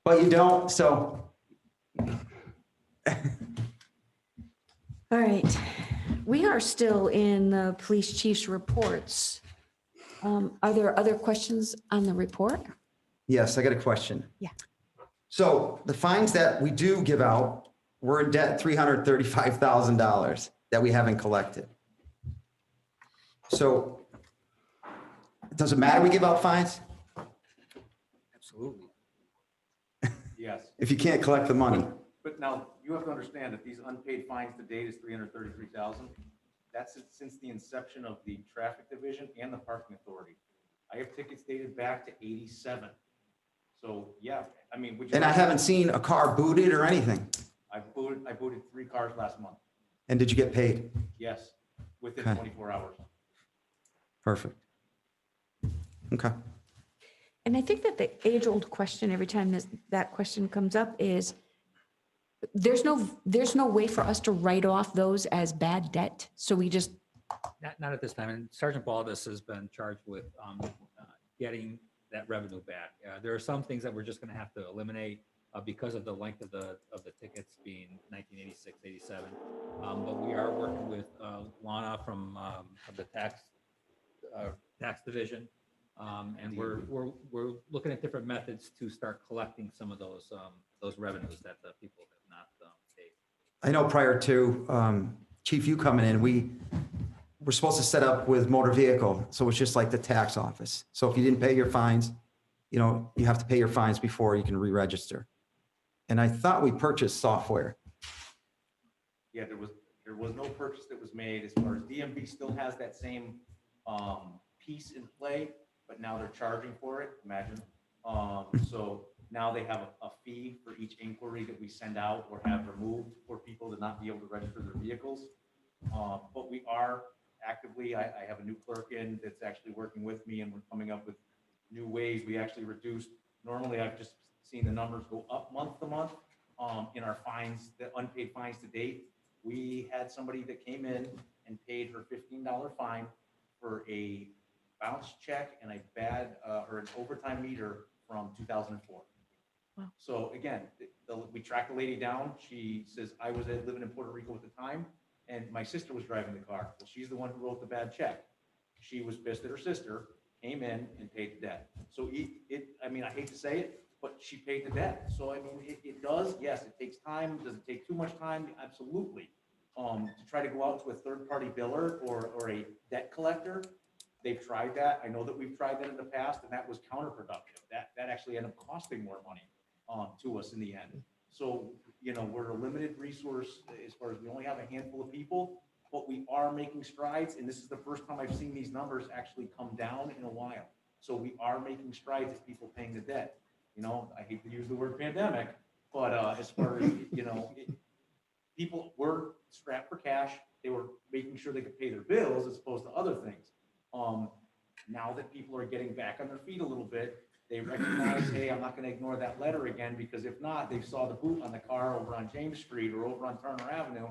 But you don't, so. All right, we are still in the police chief's reports. Are there other questions on the report? Yes, I got a question. Yeah. So the fines that we do give out, we're in debt $335,000 that we haven't collected. So does it matter we give out fines Absolutely. Yes, if you can't collect the money? but now you have to understand that these unpaid fines to date is 333,000. That's since the inception of the traffic division and the parking authority. I have tickets dated back to 87. So yeah, I mean, would you? And I haven't seen a car booted or anything. I booted 3 cars last month. And did you get paid? Yes, within Okay. 24 hours. Perfect. Okay. And I think that the age-old question every time that question comes up is, there's no way for us to write off those as bad debt. So we just, Not at this time. And Sergeant Baldus has been charged with getting that revenue back. There are some things that we're just going to have to eliminate because of the length of the tickets being 1986, 87. But we are working with Lana from the tax division. And we're looking at different methods to start collecting some of those revenues that the people have not paid. I know prior to Chief, you coming in, we're supposed to set up with motor vehicle. So it's just like the tax office. So if you didn't pay your fines, you have to pay your fines before you can re-register. And I thought we purchased software. Yeah, there was no purchase that was made as far as DMV still has that same piece in play, but now they're charging for it, imagine. So now they have a fee for each inquiry that we send out or have removed for people to not be able to register their vehicles. But we are actively, I have a new clerk in that's actually working with me, and we're coming up with new ways. We actually reduced, normally I've just seen the numbers go up month to month in our fines, the unpaid fines to date. We had somebody that came in and paid her $15 fine for a bounce check and a bad or an overtime meter from 2004. Wow. So again, we tracked the lady down. She says, I was living in Puerto Rico at the time, and my sister was driving the car. Well, she's the one who wrote the bad check. She was pissed at her sister, came in and paid the debt. So I mean, I hate to say it, but she paid the debt. So I mean, it does, yes, it takes time. Does it take too much time? Absolutely. To try to go out to a third-party biller or a debt collector, they've tried that. I know that we've tried that in the past, and that was counterproductive. That actually ended up costing more money to us in the end. So, we're a limited resource as far as we only have a handful of people, but we are making strides. And this is the first time I've seen these numbers actually come down in a while. So we are making strides at people paying the debt. I hate to use the word pandemic, but as far as, people were strapped for cash. They were making sure they could pay their bills as opposed to other things. Now that people are getting back on their feet a little bit, they recognize, hey, I'm not going to ignore that letter again, because if not, they saw the boot on the car over on James Street or over on Turner Avenue.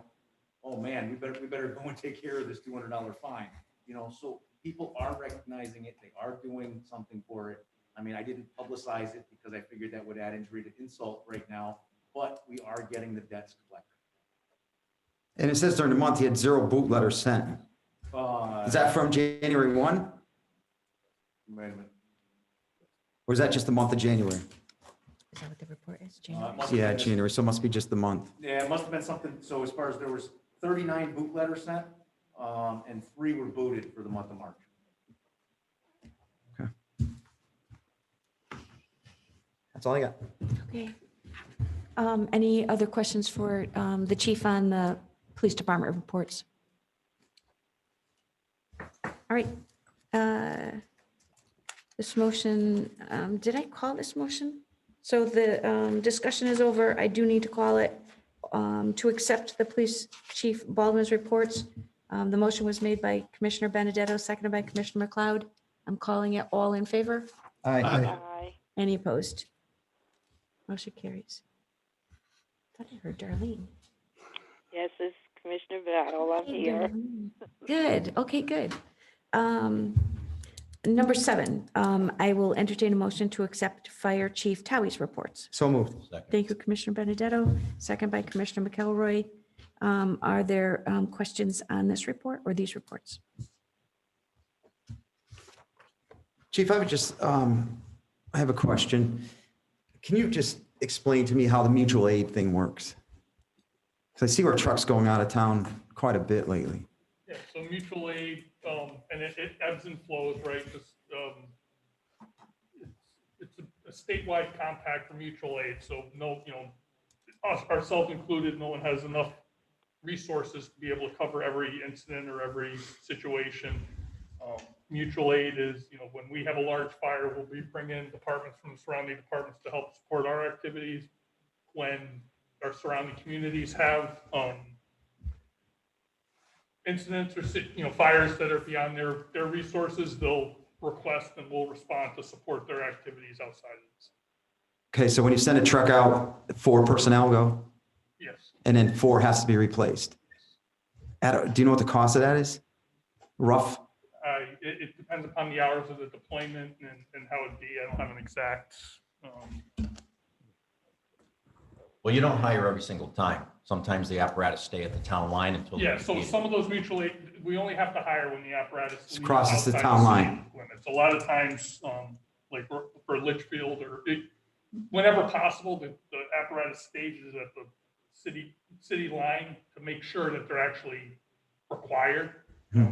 Oh man, we better go and take care of this $200 fine. So people are recognizing it. They are doing something for it. I mean, I didn't publicize it because I figured that would add injury to insult right now, but we are getting the debts collected. And it says during the month, he had 0 boot letters sent. Is that from January 1? Wait a minute. Or is that just the month of January? is that what the report is? January? Must have Yeah, been this- January, so it must be just the month. Yeah, it must have been something. So as far as there was 39 boot letters sent, and 3 were booted for the month of March. That's all I got. Okay. Any other questions for the chief on the police department reports? All right. This motion, did I call this motion? So the discussion is over. I do need to call it to accept the police chief Baldwin's reports. The motion was made by Commissioner Benedetto, seconded by Commissioner McLeod. I'm calling it all in favor. Aye. Aye. Any opposed? Motion carries. Thought I heard Darlene. Yes, it's Commissioner Battle. I'm Hey, here. Darlene. Good. Okay, good. Number 7, I will entertain a motion to accept Fire Chief Towie's reports. So moved. Second. Thank you, Commissioner Benedetto, second by Commissioner McElroy. Are there questions on this report or these reports? Chief, I would just, I have a question. Can you just explain to me how the mutual aid thing works? Because I see our trucks going out of town quite a bit lately. Yeah, so mutual aid, and it ebbs and flows, right? Just, it's a statewide compact for mutual aid, so no, us, ourselves included, no one has enough resources to be able to cover every incident or every situation. Mutual aid is, when we have a large fire, we'll bring in departments from the surrounding departments to help support our activities. When our surrounding communities have incidents or fires that are beyond their resources, they'll request and we'll respond to support their activities outside of this. Okay, so when you send a truck out, 4 personnel go, Yes. and then 4 has to be replaced. Do you know what the cost of that is? Rough? It depends upon the hours of the deployment and how it'd be. I don't have an exact. Well, you don't hire every single time. Sometimes the apparatus stay at the town line until. Yeah, so some of those mutual aid, we only have to hire when the apparatus leaves Crosses the outside town line. city limits. A lot of times, like for Litchfield whenever possible, the apparatus stages at the city line to make sure that they're actually required.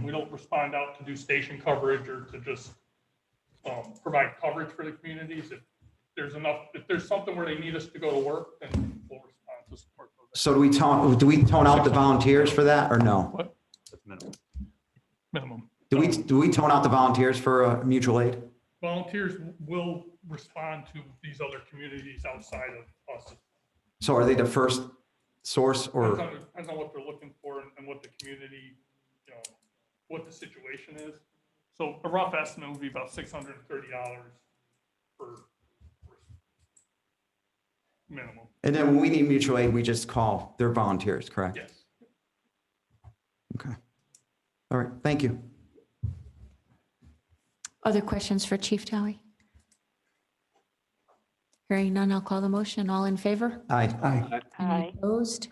We don't respond out to do station coverage or to just provide coverage for the communities. If there's something where they need us to go to work, then we'll respond to support those. So do we tone out the volunteers for that or no? What? Minimum. Do we tone out the volunteers for mutual aid? Volunteers will respond to these other communities outside of us. So are they the first source or? Depends on what they're looking for and what the community, what the situation is. So a rough estimate would be about $630 for minimum. And then when we need mutual aid, we just call. They're volunteers, correct? Yes. Okay. All right, thank you. Other questions for Chief Towie? Hearing none, I'll call the motion. All in favor? Aye. Aye. Any Aye. opposed?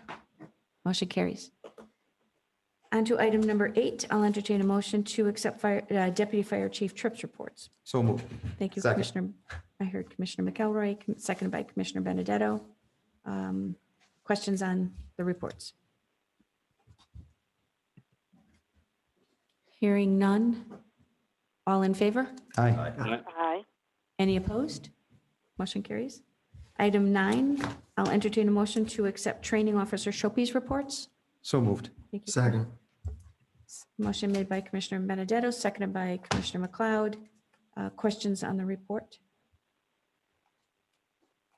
Motion carries. On to item number 8, I'll entertain a motion to accept Deputy Fire Chief Tripp's reports. So moved. Thank you, Second. Commissioner. I heard Commissioner McElroy, seconded by Commissioner Benedetto. Questions on the reports? Hearing none. All in favor? Aye. Aye. Any opposed? Motion carries. Item 9, I'll entertain a motion to accept Training Officer Shopey's reports. So moved. Thank you. Second. Motion made by Commissioner Benedetto, seconded by Commissioner McLeod. Questions on the report?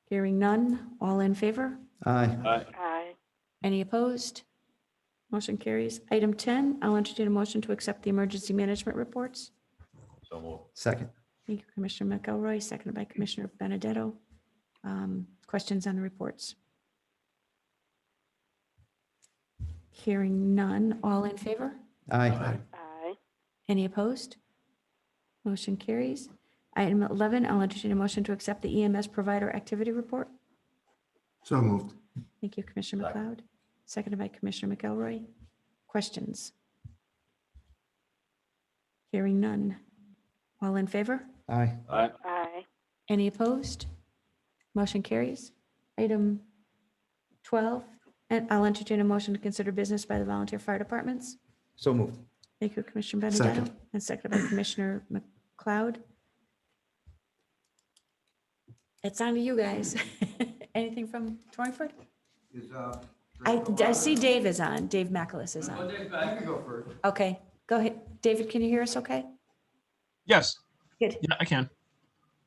Hearing none. All in favor? Aye. Aye. Any opposed? Motion carries. Item 10, I'll entertain a motion to accept the emergency management reports. So moved. Second. Thank you, Commissioner McElroy, seconded by Commissioner Benedetto. Questions on the reports? Hearing none. All in favor? Aye. Aye. Any opposed? Motion carries. Item 11, I'll entertain a motion to accept the EMS provider activity report. So moved. Thank you, Commissioner Second. McLeod, seconded by Commissioner McElroy. Questions? Hearing none. All in favor? Aye. Aye. Any opposed? Motion carries. Item 12, and I'll entertain a motion to consider business by the volunteer fire departments. So moved. Thank you, Commissioner Benedetto, Second. and seconded by Commissioner McLeod. It's on to you guys. Anything from Torringford? I see Dave is on. Dave Macalis is on. I can go first. Okay, go ahead. David, can you hear us okay? Yes, Good. yeah, I can.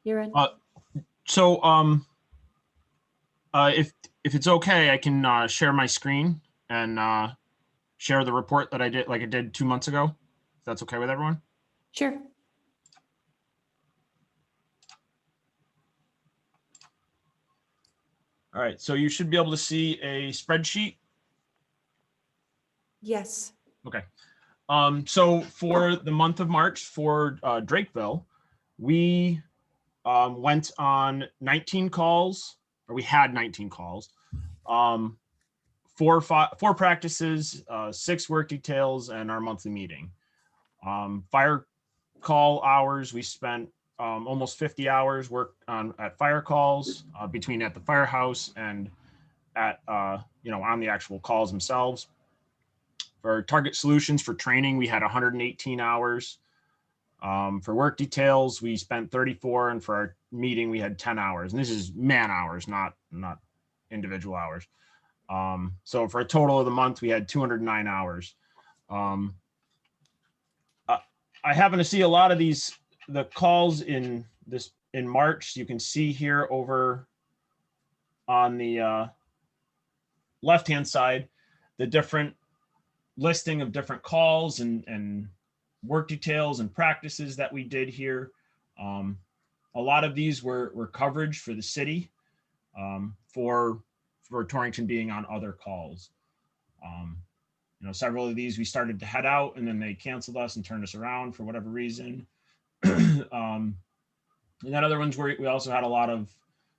You're in. So, if it's okay, I can share my screen and share the report that I did, like I did 2 months ago. If that's okay with everyone. Sure. All right, so you should be able to see a spreadsheet. Yes. Okay. So for the month of March for Drakeville, we went on 19 calls, or we had 19 calls, 4 practices, 6 work details, and our monthly meeting. Fire call hours, we spent almost 50 hours worked on at fire calls between at the firehouse and at on the actual calls themselves. For target solutions for training, we had 118 hours. For work details, we spent 34, and for our meeting, we had 10 hours. And this is man hours, not individual hours. So for a total of the month, we had 209 hours. I happen to see a lot of the calls in March. You can see here over on the left-hand side, the different listing of different calls and work details and practices that we did here. A lot of these were coverage for the city, for Torrington being on other calls. Several of these we started to head out and then they canceled us and turned us around for whatever reason. And then other ones where we also had a lot of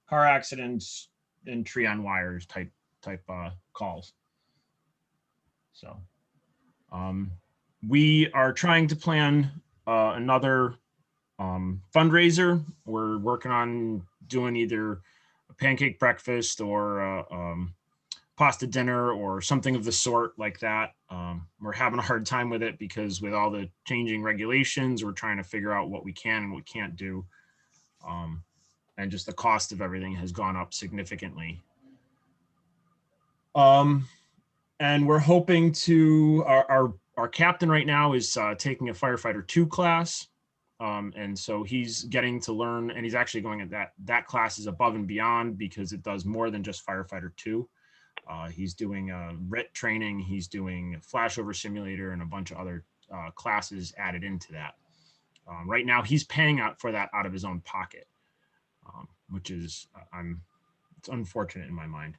car accidents and tree on wires type calls. So we are trying to plan another fundraiser. We're working on doing either a pancake breakfast or pasta dinner or something of the sort like that. We're having a hard time with it because with all the changing regulations, we're trying to figure out what we can and what we can't do. And just the cost of everything has gone up significantly. And we're hoping to, our captain right now is taking a firefighter 2 class. And so he's getting to learn, and he's actually going at that class is above and beyond because it does more than just firefighter 2. He's doing RIT training, he's doing flashover simulator and a bunch of other classes added into that. Right now he's paying for that out of his own pocket, which is, it's unfortunate in my mind.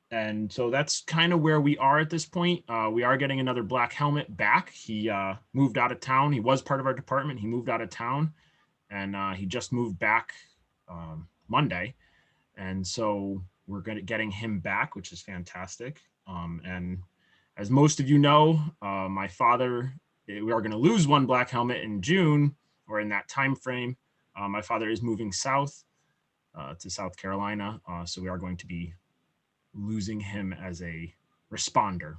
And so that's kind of where we are at this point. We are getting another black helmet back. He moved out of town. He was part of our department. He moved out of town and he just moved back Monday. And so we're getting him back, which is fantastic. And as most of you know, my father, we are going to lose one black helmet in June or in that time frame. My father is moving south to South Carolina. So we are going to be losing him as a responder,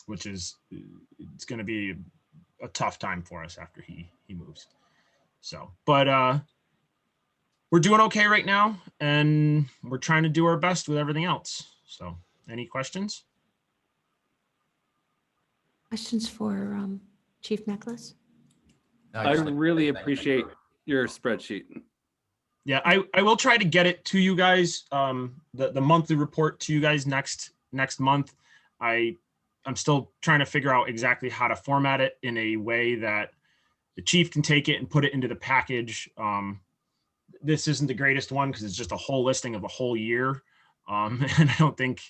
which is, it's going to be a tough time for us after he moves. So, but we're doing okay right now, and we're trying to do our best with everything else. So, any questions? Questions for Chief Mechlis? I really appreciate your spreadsheet. Yeah, I will try to get it to you guys, the monthly report to you guys next month. I'm still trying to figure out exactly how to format it in a way that the chief can take it and put it into the package. This isn't the greatest one because it's just a whole listing of the whole year. And I don't think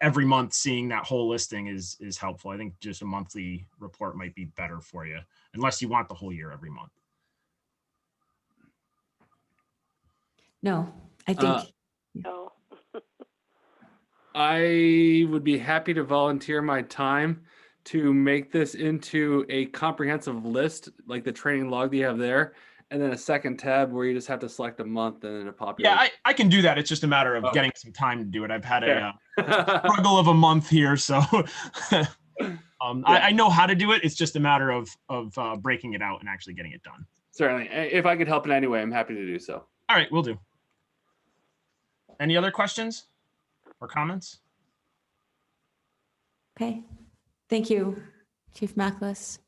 every month seeing that whole listing is helpful. I think just a monthly report might be better for you, unless you want the whole year every month. No, I think. No. I would be happy to volunteer my time to make this into a comprehensive list, like the training log that you have there, and then a second tab where you just have to select a month and then a population. Yeah, I can do that. It's just a matter of getting some time to do it. I've had a struggle of a month here, so. I know how to do it. It's just a matter of breaking it out and actually getting it done. Certainly. If I could help in any way, I'm happy to do so. All right, we'll do. Any other questions or comments? Okay, thank you, Chief Macklis.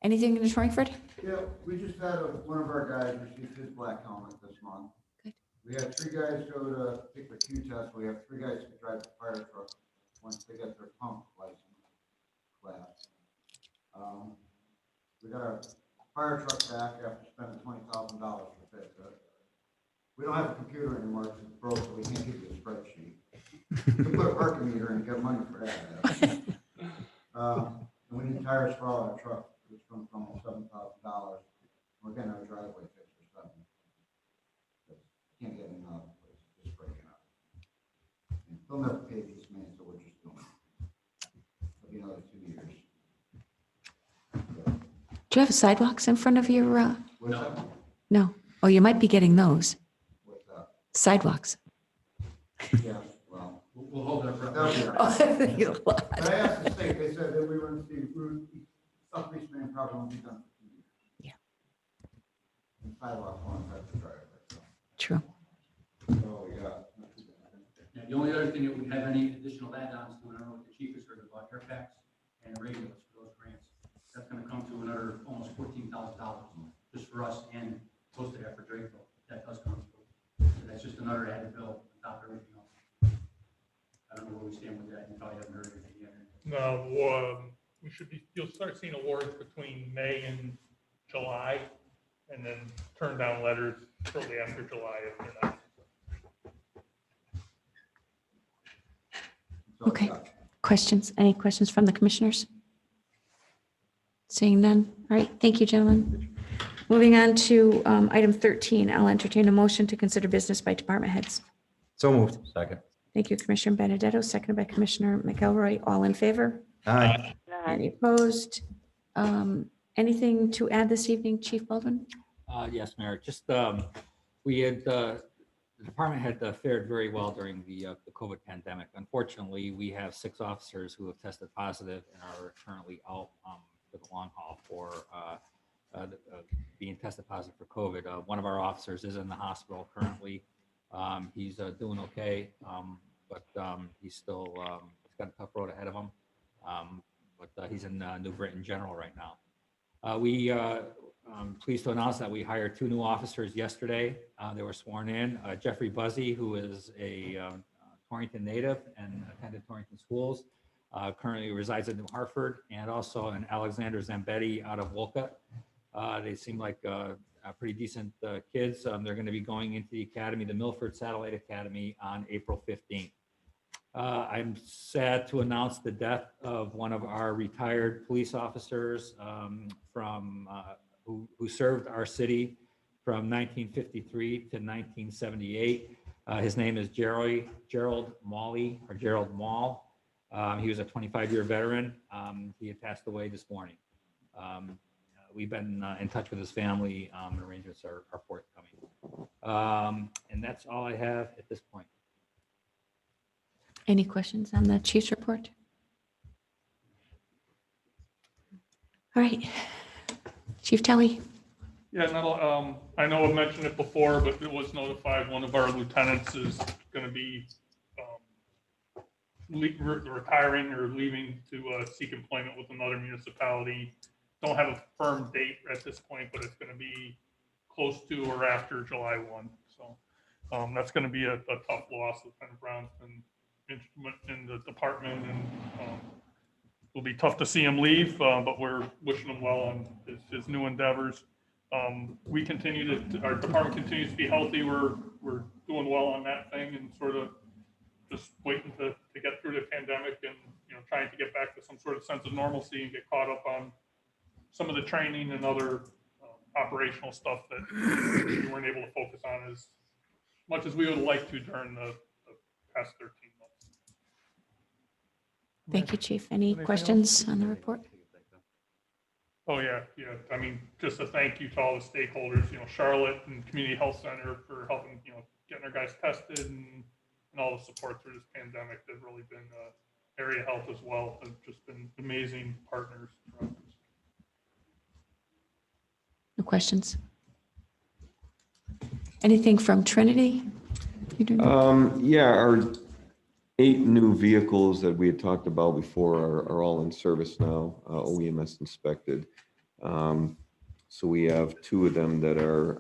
Anything in Torringford? Yeah, we just had one of our guys receive his black helmet this month. Good. We had 3 guys go to take their Q test. We have 3 guys to drive the fire truck once they get their pump license class. We got our fire truck back after spending $20,000 to fix it. We don't have a computer anymore because it's broke, so we can't give you a spreadsheet. You can put a parking meter and get money for that. And we need tires for all our trucks, which comes from almost $7,000. We're getting our driveway fixed for $7,000. Can't get in another place, it's just breaking up. And they'll never pay these men, so we're just doing it. It'll be another 2 years. Do you have sidewalks in front of your, What's that? no? Oh, you might be getting those What's that? sidewalks. Yeah, well. We'll hold our breath. that'll be all Oh, right. thank you a lot. But I asked the state, they said that we were going to see South East Main probably won't be done for 2 years. Yeah. And sidewalks won't affect the driveway, so. True. That's all we got. Not too bad. Yeah, the only other thing that we have any additional add-ons to, and I don't know what the chief has heard about air packs and radios for those grants. That's gonna come to another almost $14,000 just for us and close to that for Drakeville. That does come through. So that's just another added bill on top of everything else. I don't know where we stand with that. You probably haven't heard anything yet. No, we should be, you'll start seeing awards between May and July, and then turn down letters shortly after July if they're not. That's all we Okay. got. Questions? Any questions from the commissioners? Seeing none. All right, thank you, gentlemen. Moving on to item 13, I'll entertain a motion to consider business by department heads. So moved. Second. Thank you, Commissioner Benedetto, seconded by Commissioner McElroy. All in favor? Aye. Any opposed? Anything to add this evening, Chief Baldwin? Yes, Mayor, just, we had, the department had fared very well during the COVID pandemic. Unfortunately, we have 6 officers who have tested positive and are currently out for the long haul for being tested positive for COVID. One of our officers is in the hospital currently. He's doing okay, but he's still, he's got a tough road ahead of him. But he's in New Britain General right now. I'm pleased to announce that we hired 2 new officers yesterday. They were sworn in. Jeffrey Buzzy, who is a Torrington native and attended Torrington schools, currently resides in New Hartford, and also an Alexander Zambetti out of Wolcott. They seem like pretty decent kids. They're going to be going into the academy, the Milford Satellite Academy, on April 15th. I'm sad to announce the death of one of our retired police officers who served our city from 1953 to 1978. His name is Gerald Maul. He was a 25-year veteran. He had passed away this morning. We've been in touch with his family, and arrangements are forthcoming. And that's all I have at this point. Any questions on the chief's report? All right, Chief Telly. Yeah, I know I mentioned it before, but it was notified one of our lieutenants is going to be retiring or leaving to seek employment with another municipality. Don't have a firm date at this point, but it's going to be close to or after July 1. So that's going to be a tough loss. Lieutenant Brown's been instrument in the department, and it'll be tough to see him leave, but we're wishing him well on his new endeavors. We continue our department continues to be healthy. We're doing well on that thing, and sort of just waiting to get through the pandemic, and trying to get back to some sort of sense of normalcy and get caught up on some of the training and other operational stuff that we weren't able to focus on as much as we would like to during the past 13 months. Thank you, Chief. Any Anything questions on the report? Oh, yeah. I mean, just a thank you to all the stakeholders, Charlotte and Community Health Center for helping, getting our guys tested and all the support through this pandemic. They've really been area health as well have just been amazing partners throughout this. No questions? Anything from Trinity? You do not? Yeah, our 8 new vehicles that we had talked about before are all in service now, OEMS inspected. So we have 2 of them that are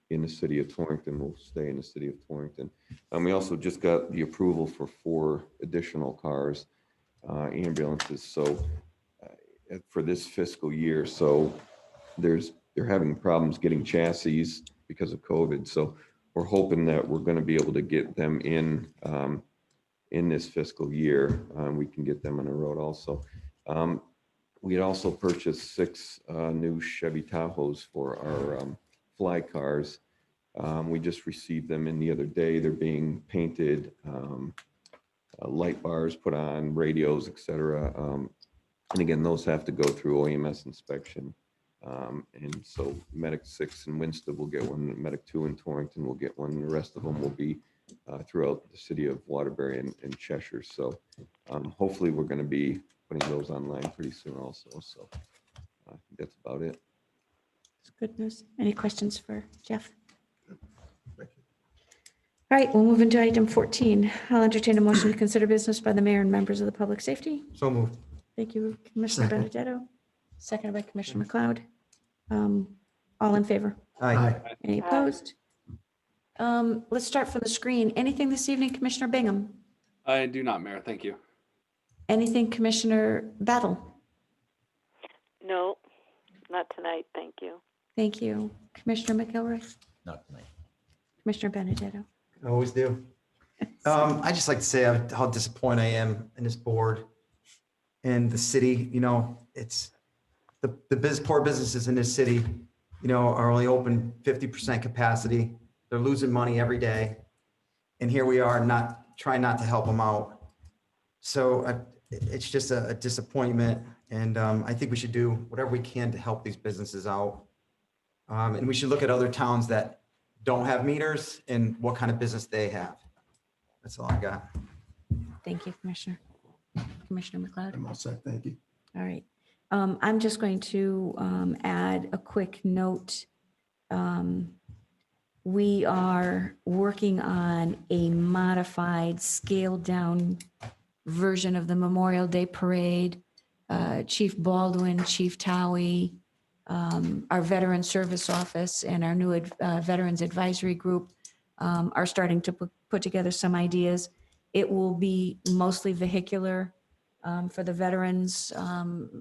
in the city of Torrington, will stay in the city of Torrington. We also just got the approval for 4 additional cars, ambulances, so for this fiscal year. So they're having problems getting chassis because of COVID. So we're hoping that we're going to be able to get them in this fiscal year. We can get them on the road also. We had also purchased 6 new Chevy Tahoes for our fly cars. We just received them in the other day. They're being painted, light bars put on, radios, etc. And again, those have to go through OEMS inspection. And so Medic 6 in Winston will get one, Medic 2 in Torrington will get one, and the rest of them will be throughout the city of Waterbury and Cheshire. So hopefully we're going to be putting those online pretty soon also. So I think that's about it. It's good news. Any questions for Jeff? All right, we'll move into item 14. I'll entertain a motion to consider business by the mayor and members of the public safety. So moved. Thank you, Commissioner Second. Benedetto. Seconded by Commissioner McLeod. All in favor? Aye. Any opposed? Let's start from the screen. Anything this evening, Commissioner Bingham? I do not, Mayor. Thank you. Anything, Commissioner Battle? No, not tonight, thank you. Thank you. Commissioner McElroy? Not tonight. Commissioner Benedetto? I always do. I just like to say how disappointed I am in this board and the city. You know, it's the poor businesses in this city, you know, are only open 50% capacity. They're losing money every day. And here we are trying not to help them out. So it's just a disappointment. And I think we should do whatever we can to help these businesses out. And we should look at other towns that don't have meters and what kind of business they have. That's all I got. Thank you, Commissioner. Commissioner McLeod? I'm all set, thank you. All right. I'm just going to add a quick note. We are working on a modified, scaled down version of the Memorial Day Parade. Chief Baldwin, Chief Towie, our Veteran Service Office and our new Veterans Advisory Group are starting to put together some ideas. It will be mostly vehicular for the veterans.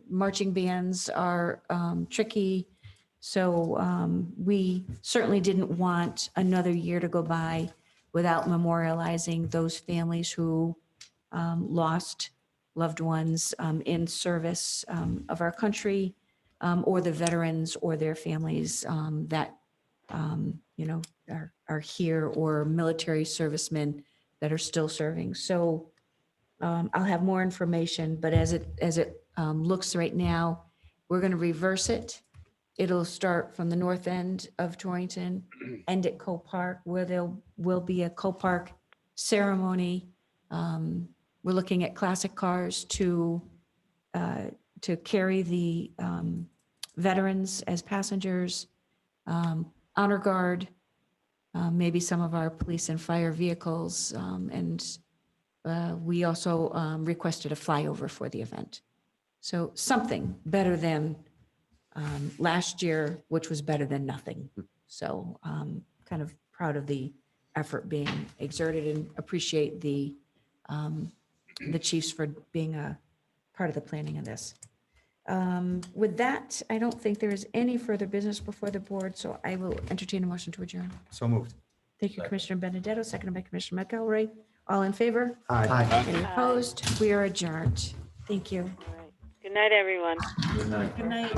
Marching bands are tricky. So we certainly didn't want another year to go by without memorializing those families who lost loved ones in service of our country, or the veterans or their families that you know are here, or military servicemen that are still serving. So I'll have more information, but as it looks right now, we're going to reverse it. It'll start from the north end of Torrington, end at Co Park, where there will be a Co Park ceremony. We're looking at classic cars to carry the veterans as passengers, honor guard, maybe some of our police and fire vehicles, and we also requested a flyover for the event. So something better than last year, which was better than nothing. So kind of proud of the effort being exerted and appreciate the chiefs for being a part of the planning of this. With that, I don't think there is any further business before the board, so I will entertain a motion to adjourn. So moved. Thank you, Commissioner Benedetto, seconded by Commissioner McElroy. All in favor? Aye. Any opposed? We are adjourned. Thank you. All right. Good night, everyone. Good night. Good night.